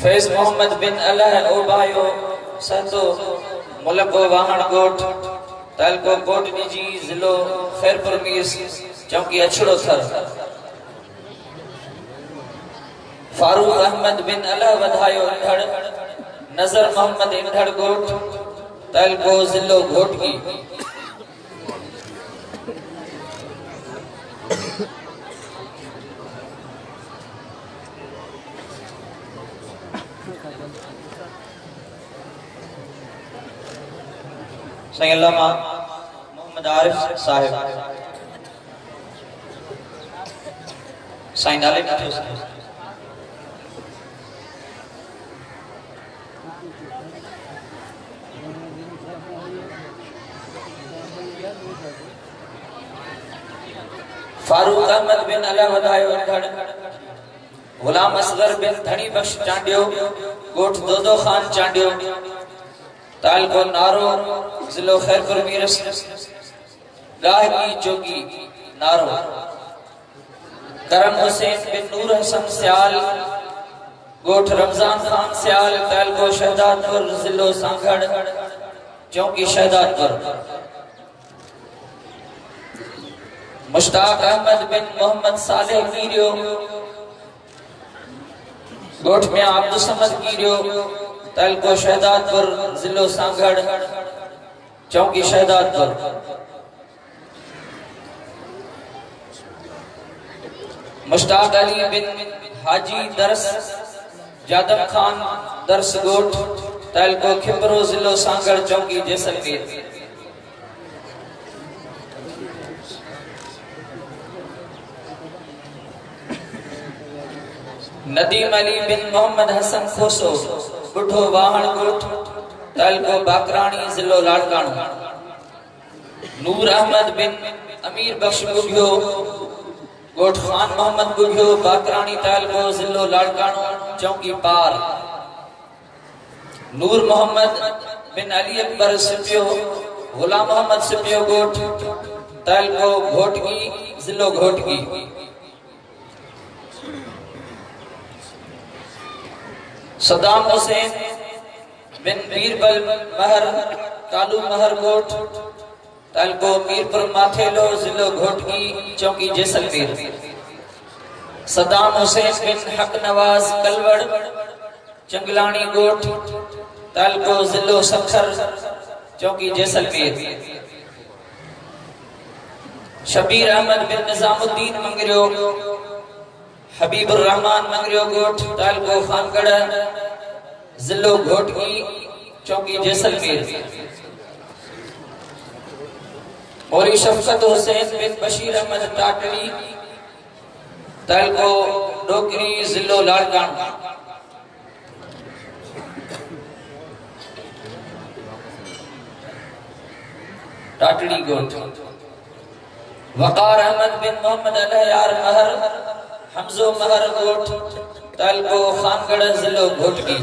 फैज मोहम्मद बिन अल्लाह ओबायो सतो मुलको वाहन गोट तालको कोटनी जी जिलो खैरपुर मीर चौकी अछड़ो थर। फारूक अहमद बिन अल्लाह वधायो इंधड़ नजर मोहम्मद इंधड़ गोट तालको जिलो घोटकी। साईं अल्लामा मोहम्मद आरिफ साहिब साईं नाले फारूक अहमद बिन अल्लाह वधायो गुलाम असगर बिन धनी बख्श चांडियो गोठ दोदो खान चांडियो तालको नारो जिलो खैरपुर मीर गाह की चौकी नारो। करम हुसैन बिन नूर हसन सियाल गोठ रमजान खान सियाल तालको शहदादपुर जिलो सांखड़ चौकी शहदादपुर। मुश्ताक अहमद बिन मोहम्मद सालेह कीरियो गोठ में अब्दुल समद कीरियो तालको शहदादपुर जिलो सांगड़ चौकी शहदादपुर। मुश्ताक अली बिन हाजी दरस जादव खान दरस गोठ तालको खिपरो जिलो सांगड़ चौकी जैसलमेर। नदीम अली बिन मोहम्मद हसन खोसो बुढ़ो वाहन गोठ तालको बाकरानी जिलो लाड़काणो। नूर अहमद बिन अमीर बख्श गुभियो गोठ खान मोहम्मद गुभियो बाकरानी तालको जिलो लाड़काणो चौकी पार। नूर मोहम्मद बिन अली अकबर सिपियो गुलाम मोहम्मद सिपियो गोठ तालको घोटकी जिलो घोटकी। सदाम हुसैन बिन बीरबल महर कालू महर गोठ तालको मीरपुर माथेलो जिलो घोटकी चौकी जैसलमेर। सदाम हुसैन बिन हक नवाज कलवड़ चंगलानी गोठ तालको जिलो सखर चौकी जैसलमेर। शबीर अहमद बिन निजामुद्दीन मंगरियो हबीबुर रहमान मंगरियो गोठ तालको खानगढ़ जिलो घोटकी चौकी जैसलमेर। मौलवी शफकत हुसैन बिन बशीर अहमद टाटड़ी तालको डोकरी जिलो लाड़कान। टाटड़ी गोठ। वकार अहमद बिन मोहम्मद अलहयार महर हमजो महर गोठ तालको खानगढ़ जिलो घोटकी।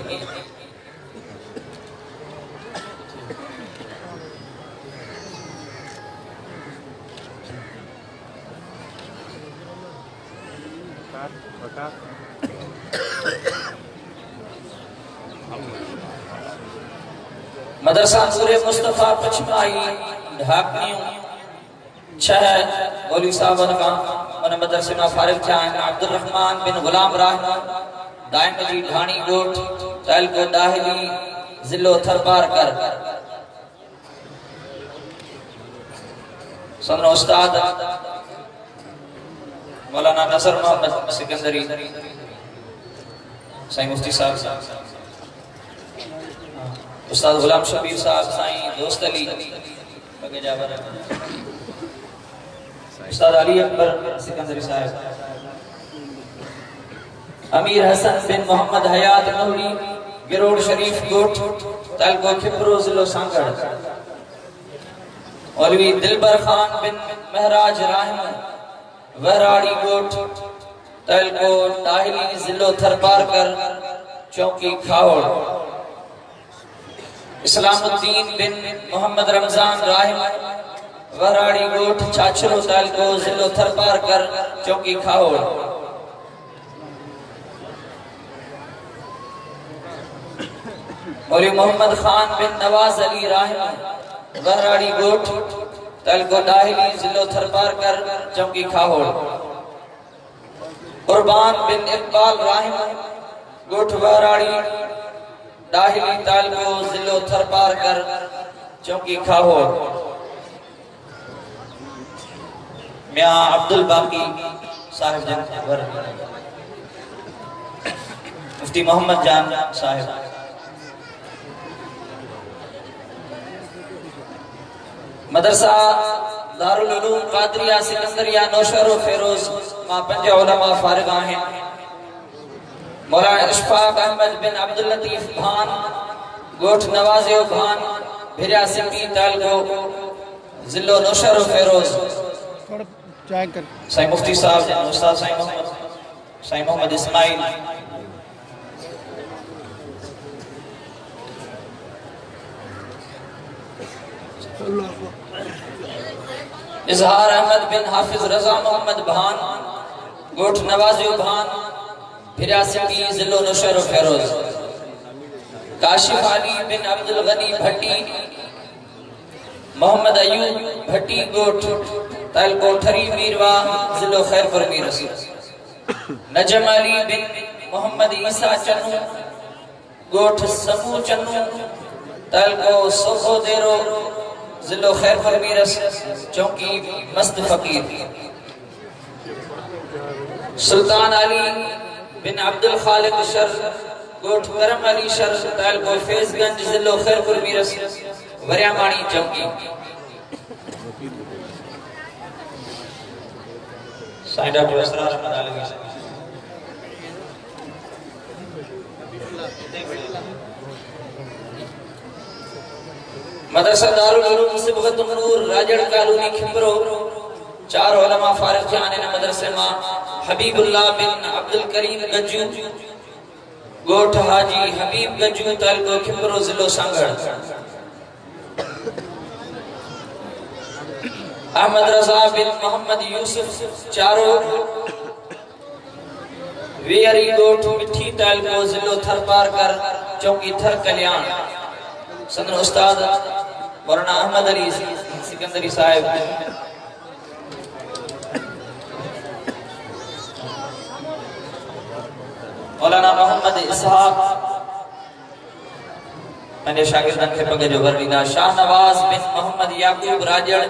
मदरसा नूरे मुस्तफा पचमाई ढाकनियों 6 मौलवी साहब का मन मदरसे में फारिग थिया आहिनि। अब्दुल रहमान बिन गुलाम रहमान दाइम जी ढाणी गोठ तालको दाहिली जिलो थरबारकर। सदर उस्ताद मौलाना नसर मोहम्मद सिकंदरी साईं मुफ्ती साहब, उस्ताद गुलाम शबीर साहब, साईं दोस्त अली, उस्ताद अली अकबर सिकंदरी साहब, अमीर हसन बिन मोहम्मद हयात नहवी गिरोड शरीफ गोठ तालको खिपरो जिलो सांगड़। मौलवी दिलबर खान बिन महराज राहिम वहराड़ी गोठ तालको दाहिली जिलो थरबारकर चौकी खाओड़। इस्लामुद्दीन बिन मोहम्मद रमजान राहिम वहराड़ी गोठ छाछरो तालको जिलो थरबारकर चौकी खाओड़। मौलवी मोहम्मद खान बिन नवाज अली राहिम वहराड़ी गोठ तालको दाहिली जिलो थरबारकर चौकी खाओड़। कुर्बान बिन इकबाल राहिम गोठ वहराड़ी दाहिली तालको जिलो थरबारकर चौकी खाओड़। मियां अब्दुल बाकी साहिब जंगवर, मुफ्ती मोहम्मद जान साहिब, मदरसा दारुल उलूम कादरिया सिकंदरिया नौशहर फेरोज मां 5 उलमा फारिग आहिनि। मौलाना इशफाक अहमद बिन अब्दुल लतीफ भान गोठ नवाजियो भान भिरिया सिंधी तालको जिलो नौशहर फेरोज। साईं मुफ्ती साहब उस्ताद साईं मोहम्मद इस्माइल, इजहार अहमद बिन हाफिज रजा मोहम्मद भान गोठ नवाजियो भान भिरिया सिंधी जिलो नौशहर फेरोज। काशिफ अली बिन अब्दुल गनी भट्टी मोहम्मद अयूब भट्टी गोठ तालको ठरी मीरवा जिलो खैरपुर मीरस। नजम अली बिन मोहम्मद ईसा चन्नू गोठ समू चन्नू तालको सोखो देरो जिलो खैरपुर मीरस चौकी मस्त फकीर। सुल्तान अली बिन अब्दुल खालिक शर गोठ करम अली शर तालको फैजगंज जिलो खैरपुर मीरस वरियामाणी चौकी। साईं डॉक्टर असरार अहमद आलवी मदरसा दारुल उलूम सिबगतुन नूर राजड़ कॉलोनी खिपरो 4 उलमा फारिग थिया आहिनि। मदरसे मां हबीबुल्लाह बिन अब्दुल करीम गज्जू गोठ हाजी हबीब गज्जू तालको खिपरो जिलो सांगड़। अहमद रजा बिन मोहम्मद यूसुफ चारो वेरी गोठ मिठी तालको जिलो थरबारकर चौकी थर कल्याण। सदर उस्ताद मौलाना अहमद अली सिकंदरी साहिब, मौलाना मोहम्मद इसहाक मैंने शागिर्दन के पगे जो वर्णिदा शाहनवाज बिन मोहम्मद याकूब राजड़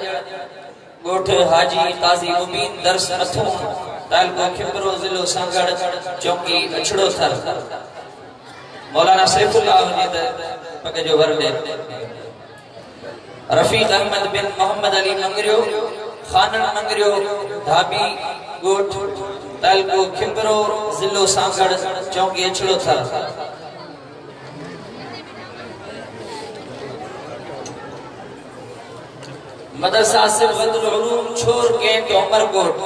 गोठ हाजी काजी मुबीन दर्स मथू तालको खिबरो जिलो सांगड़ चौकी अछड़ो थर मौलाना सैफुल्लाह ने पगे जो वर्णे रफीक अहमद बिन मोहम्मद अली मंगरियो खानन मंगरियो धाबी गोठ तालको खिबरो जिलो सांगड़ चौकी अछड़ो थर मदरसा से बदरुल उलूम छोर कैंट उमरकोट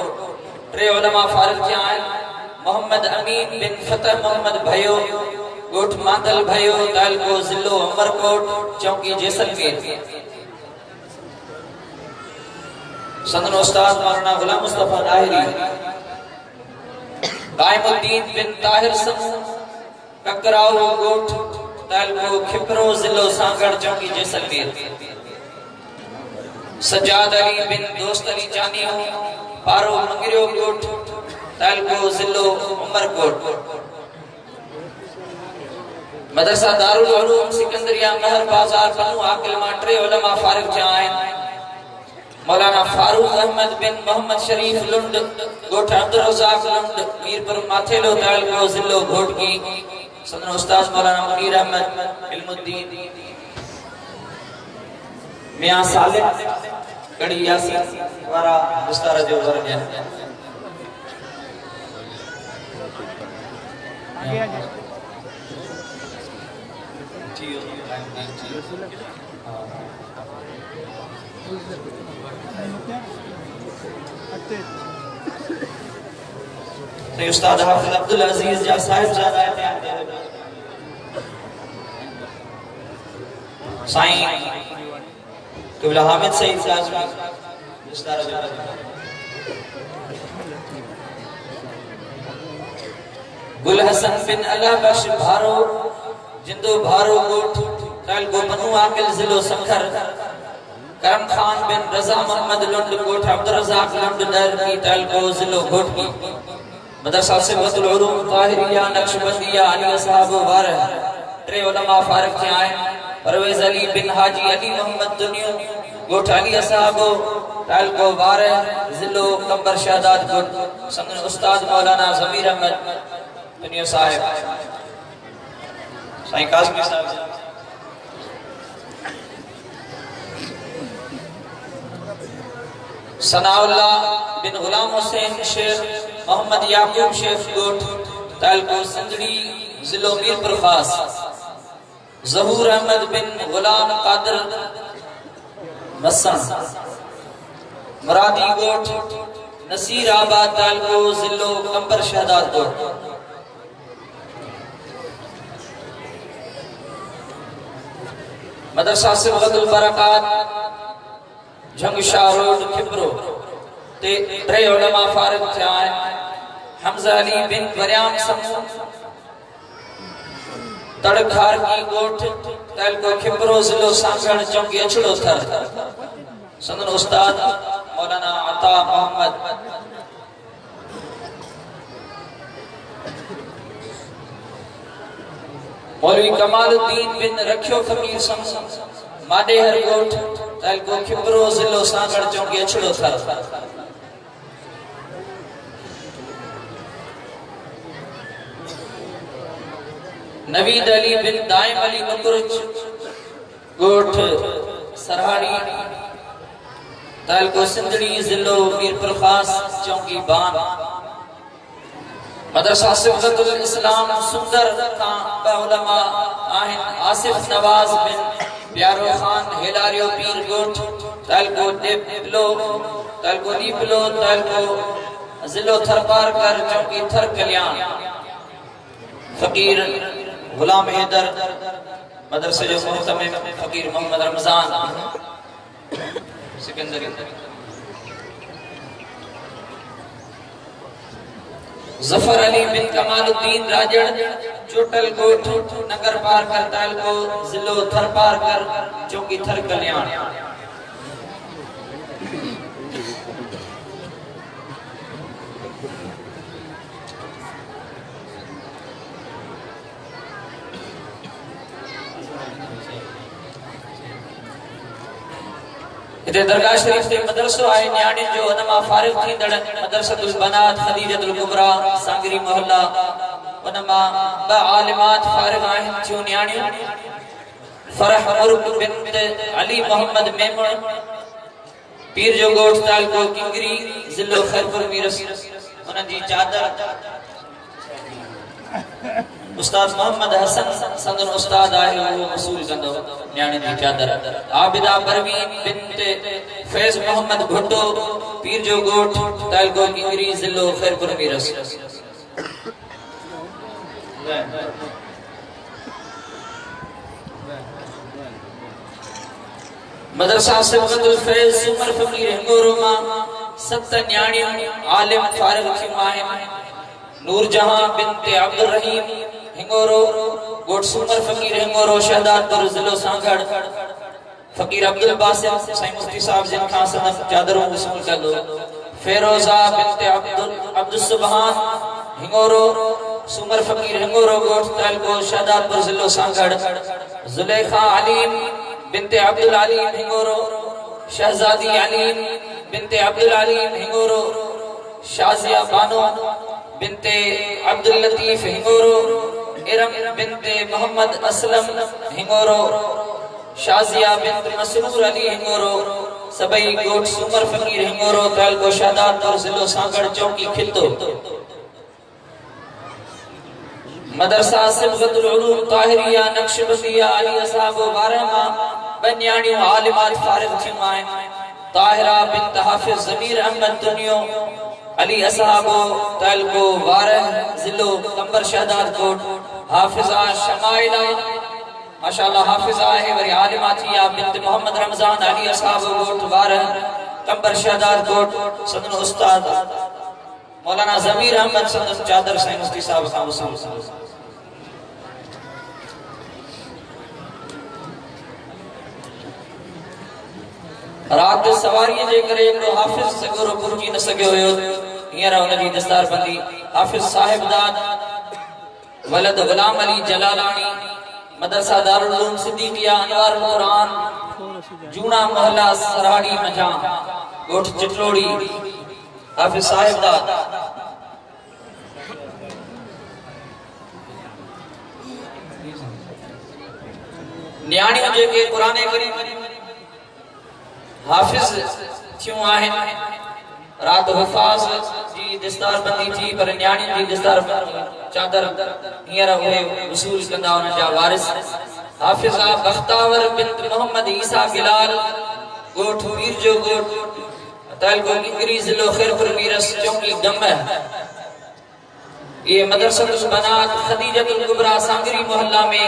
टे उलमा फारिग थिया आहिनि मोहम्मद अमीन बिन फतह मोहम्मद भयो गोठ मादल भयो तालको जिलो उमरकोट चौकी जैसलमेर सदन उस्ताद मौलाना गुलाम मुस्तफा दाहिरी कायमुद्दीन बिन ताहिर समूह ककराओ गोठ तालको खिबरो जिलो सांगड़ चौकी जैसलमेर सज्जाद अली बिन दोस्त अली जानियो पारो मंगरियो गोठ तालको जिलो उमरकोट मदरसा दारुल उलूम सिकंदरिया महर बाजार पन्नू आकिल माट्रे उलमा फारिग थिया आहिनि मौलाना फारूक अहमद बिन मोहम्मद शरीफ लुंड गोठ अब्दुल रज़ाक लुंड मीरपुर माथेलो तालको जिलो घोटकी सदर उस्ताद मौलाना मुनीर अहमद इल्मुद्दीन मियां सालिम कड़ी यासीन वारा विस्तार जो वर्णन तो उस्ताद हाफिज अब्दुल अजीज जा साहिब जादा साईं किबला हामिद सईद काज़मी विस्तार जो गुल हसन बिन अल्लाह बख्श भारो जिंदो भारो गोठ तालको पन्नू आकिल जिलो संखर करम खान बिन रजा मोहम्मद लुंड गोठ अब्दुल रज़ाक लुंड दरकी तालको जिलो घोटकी मदरसा से बदरुल उलूम ताहिरिया नक्शबंदिया अली साहब वारह टे उलमा फारिग थिया आहिनि परवेज अली बिन हाजी अली मोहम्मद दुनियो गोठ अली साहब तालको वारह जिलो कंबर शहदाद गोठ संग उस्ताद मौलाना जमीर अहमद दुनिया साहिब साईं काज़मी साहब सनाउल्लाह बिन गुलाम हुसैन शेख मोहम्मद याकूब शेख गोठ तालको सिंधड़ी जिलो मीरपुर खास ज़हूर अहमद बिन गुलाम कादर मसन मुरादी गोठ नसीर आबाद तालको जिलो कंबर शहदाद गोठ मदरसा से बदल बरकात जंगशाह रोड खिबरो ते टे उलमा फारिग थिया आहिनि हमजा अली बिन वरियाम समूह तड़खार की गोठ तालको खिबरो जिलो सांगड़ चौकी अछड़ो थर सदन उस्ताद मौलाना अता मोहम्मद मौलवी कमालुद्दीन बिन रखियो फकीर समूह माडेहर गोठ तालको खिबरो जिलो सांगड़ चौकी अछड़ो थर नवीद अली बिन दाइम अली मुकुरज गोठ सरहाड़ी तालको सिंधड़ी जिलो मीरपुर खास चौकी बान मदरसा सिफतुल इस्लाम सुंदर का उलमा आहिन आसिफ नवाज बिन प्यारो खान हेलारियो पीर गोठ तालको डिप्लो तालको जिलो थरपार कर चौकी थर कल्याण फकीर गुलाम हैदर मदरसे जो मुहतमिम फकीर मोहम्मद रमजान सिकंदरी जफर अली बिन कमालुद्दीन राजड़ चोटल गोठ नगर पार कर तालको जिलो थर पार कर चौकी थर कल्याण इते दरगाह शरीफ ते मदरसो आहे न्याणी जो उनमा फारिग थींदड़ मदरसतुल बनात खदीजतुल कुबरा सांगरी मोहल्ला उनमा ब आलिमात फारिग आहिन जो न्याणी फरह मुर्क बिनत अली मोहम्मद मेमन पीर जो गोठ तालको किंगरी जिलो खैरपुर मीरस उन जी चादर उस्ताद मोहम्मद हसन संदन उस्ताद आहे वो वसूल कंदो न्याणी जी चादर आबिदा परवीन बिनत फैज मोहम्मद भुट्टो पीर जो गोठ तालको किंगरी जिलो खैरपुर मीरस मदरसा सिबगतुल फैज उमर फकीर हिंगोरमा सत न्याणी आलिम फारिग थी माहे नूर जहां बिनते अब्दुल रहीम हिंगोरो गोट सुमर फकीर हिंगोरो शहदादपुर जिलो सांगड़ फकीर अब्दुल बासिम साईं मुफ्ती साहब जिन खां सदफ चादरों वसूल कंदो फेरोजा बिनते अब्दुल सुबहान हिंगोरो सुमर फकीर हिंगोरो गोट तालको शहदादपुर जिलो सांगड़ जुलेखा अलीम बिनते अब्दुल अलीम हिंगोरो शहजादी अलीम बिनते अब्दुल अलीम हिंगोरो शाजिया बानो बिनते अब्दुल लतीफ हिंगोरो इरम बिनते मोहम्मद असलम हिंगोरो शाजिया बिनत मसरूर अली हिंगोरो सबई गोट सुमर फकीर हिंगोरो तालको शहदादपुर जिलो सांगड़ चौकी खिलतो मदरसा सिबगतुल उलूम ताहिरिया नक्शबंदिया अली असहाब बारहमा बन्याणी आलिमात फारिग थी माए ताहिरा बिनत हाफिज जमीर अहमद दुनियो अली असहाबो तालको वारह जिलो कंबर शहदाद कोट हाफिजा शमाइला माशाअल्लाह हाफिजा है वरी आलिमा थिया बिनत मोहम्मद रमजान अली असहाबो कोट वारह कंबर शहदाद कोट सदन उस्ताद मौलाना जमीर अहमद सदन चादर साईं मुफ्ती साहब का वसूल रात सवारी जे करे एकड़ो हाफिज सगोरो पुरजी न सघियो हुयो हींअर हुन जी दस्तार बंदी हाफिज साहिबदाद वलद गुलाम अली जलालानी मदरसा दारुल उलूम सिद्दीकिया अनवारुल कुरान जूना मोहल्ला सराड़ी मजा गोठ चिटलोड़ी हाफिज साहिबदाद न्याणियों जेके कुरान करीम हाफिज थियूं आहिन रात हुफाज जी दस्तार बंदी थी पर न्याणी जी दस्तार चादर हींअर उहे वसूल कंदा उन जा वारिस हाफिजा बख्तावर बिनत मोहम्मद ईसा बिलाल गोठ पीर जो गोठ तालको किंगरी जिलो खैरपुर मीरस चौकी गम ये मदरसतुल बनात खदीजतुल कुबरा सांगरी मोहल्ला में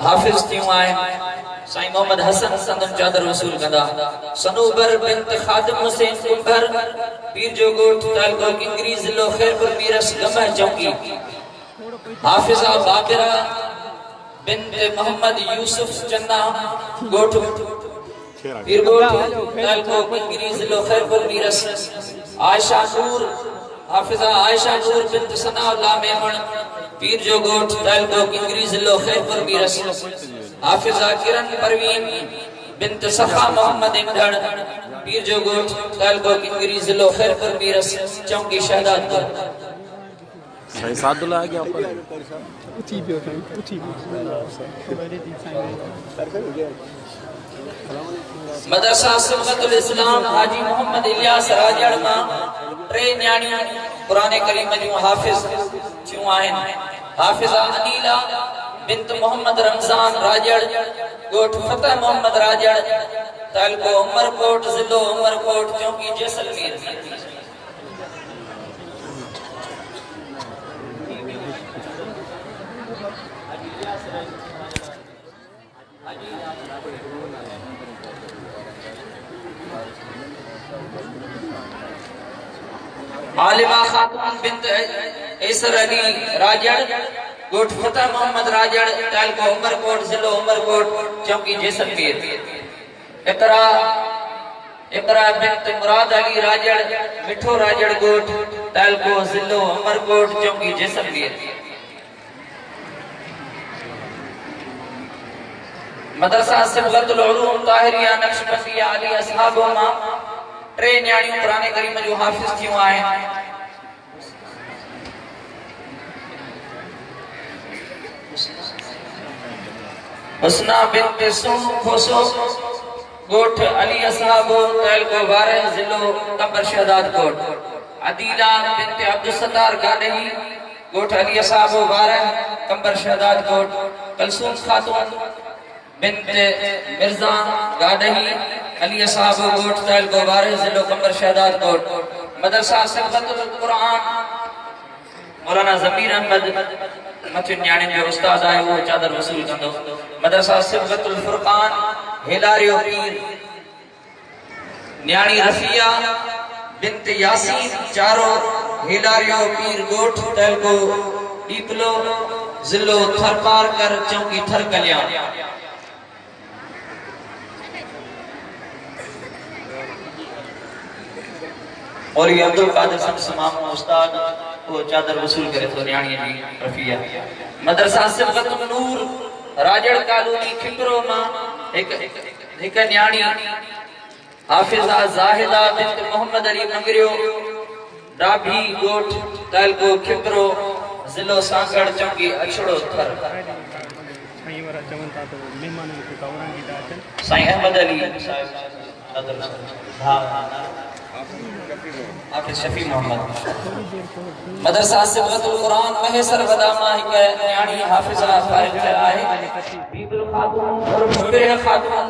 हाफिज थियूं आहिन साईं मोहम्मद हसन संदन चादर वसूल कंदा सनूबर बिनत खादिम हुसैन कुंभर पीर जो गोठ तालको किंगरी जिलो खैरपुर मीरस गम चौकी हाफिजा बाबिरा बिनत मोहम्मद यूसुफ चन्ना गोठ पीर गोठ तालको किंगरी जिलो खैरपुर मीरस आयशा नूर हाफिजा आयशा नूर बिनत सनाउल्लाह मेमन पीर जो गोठ तालको किंगरी जिलो खैरपुर मीरस हाफिजा किरण परवीन बिनत सफा मोहम्मद इंदड़ पीर जो गोठ तालको किंगरी जिलो खैरपुर मीरस चौकी शहदादपुर साईं सादुल्ला आ गया ऊपर मदरसा सिबगतुल इस्लाम हाजी मोहम्मद इलियास राजड़ मां टे न्याणियों कुरान करीम जूं हाफिज थियूं आहिन हाफिजा अनीला बिनत मोहम्मद रमजान राजड़ गोठ फतेह मोहम्मद राजड़ तालको उमरकोट जिलो उमरकोट चौकी जैसलमेर आलिमा खातून बिनत ऐसर अली राजड़ गोठ फतेह मोहम्मद राजड़ तालको उमरकोट जिलो उमरकोट चौकी जैसलमेर इकरा बिनत मुराद अली राजड़ मिठो राजड़ गोठ तालको जिलो उमरकोट चौकी जैसलमेर मदरसा सिबगतुल उलूम ताहिरिया नक्शबंदिया अली असहाबो मां टे न्याणियूं कुरान करीम जो हाफिज थियूं आहिनि। हुस्ना बिन्त खोसो गोठ अली असहाबो तहलको 12 जिलो कबर शहदाद कोट। अदीला बिन्त अब्दुल सत्तार गादही गोठ अली असहाबो 12 कबर शहदाद कोट। कलसूम खातून बिन्त मिर्जा गादही अली असहाबो गोठ तहलको 12 जिलो कबर शहदाद कोट। मदरसा सिबगतुल कुरान मौलाना जमीर अहमद मथुन न्याणी जो उस्ताद आहे वो चादर वसूल कंदो। मदरसा सिबगतुल फुरकान हेलारियो पीर न्याणी रफिया बिन्त यासीन चारो हेलारियो पीर गोठ तहलको डीपलो जिलो थरपार कर चौकी थर कल्याण। और ये अब्दुल कादिर शम्स मामू उस्ताद वो चादर वसूल करे तो न्याणी जी रफिया। मदरसा सिबगतुल नूर राजड़ कॉलोनी खिपरो मां एक न्याणी हाफिजा जाहिदा बिन्त मोहम्मद अली मंगरियो डाभी गोठ तहलको खिपरो जिलो सांगड़ चौकी अछड़ो थर। साईं अहमद अली हाफिज शफी मोहम्मद। मदरसा सिबगतुल कुरान महेसर वदामा एक न्याणी हाफिजा फारिग आहे। बीबुल खातून और मुबरह खातून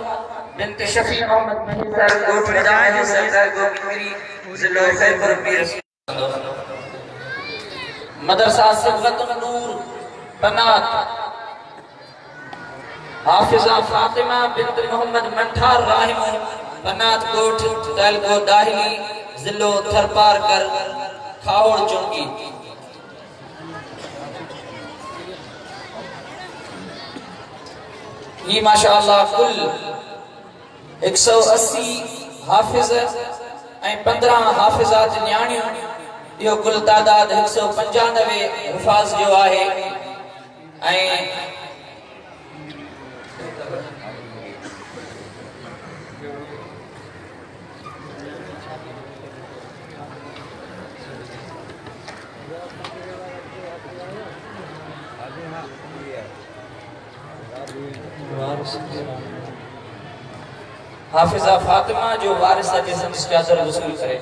बिन्त शफी मोहम्मद महेसर गोठ वदामा सरदार गोबिंदगिरी जिला खैबर पीर। मदरसा सिबगतुल नूर बनात हाफिजा फातिमा बिन्त मोहम्मद मंठार राहिम बनात गोठ तहलको दाहिली जिलो थरपार कर खावड़ चौकी। ये माशाअल्लाह कुल 180 हाफिज ऐं 15 हाफिजात न्याणियों यो कुल तादाद 195 हिफाज जो आहे। ऐं हाफिजा फातिमा जो वारिसा के संस चादर वसूल करे।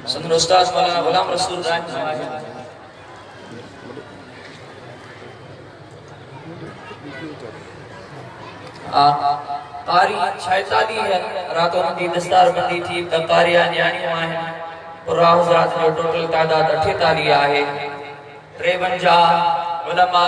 संदन उस्ताद मौलाना गुलाम रसूल राय कारी 46 है रातों दी दस्तार बंदी थी त कारिया न्याणियों आहिनि। पूरा हज़रात जो टोटल तादाद 48 आहे। 53 उलमा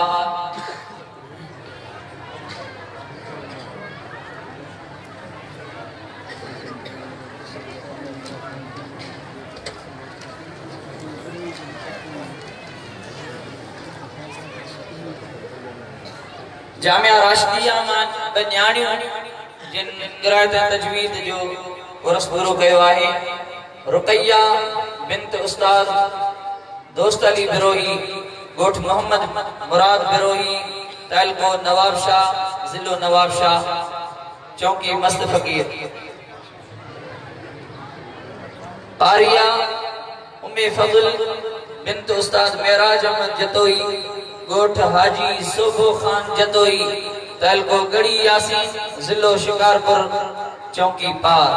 जामिया राशिदिया मां न्याणियों जिन क़िराअत तजवीद जो कोर्स पूरो कयो आहे। रुकैया बिन्त उस्ताद दोस्त अली बिरोही गोठ मोहम्मद मुराद बिरोही तहलको नवाब शाह जिलो नवाब शाह चौकी मस्त फकीर। कारिया उम्मे फजल बिन्त उस्ताद मेराज अहमद जतोई गोठ हाजी सोबो खान जतोई तहलको गड़ी यासीन जिलो शिकारपुर चौकी पार।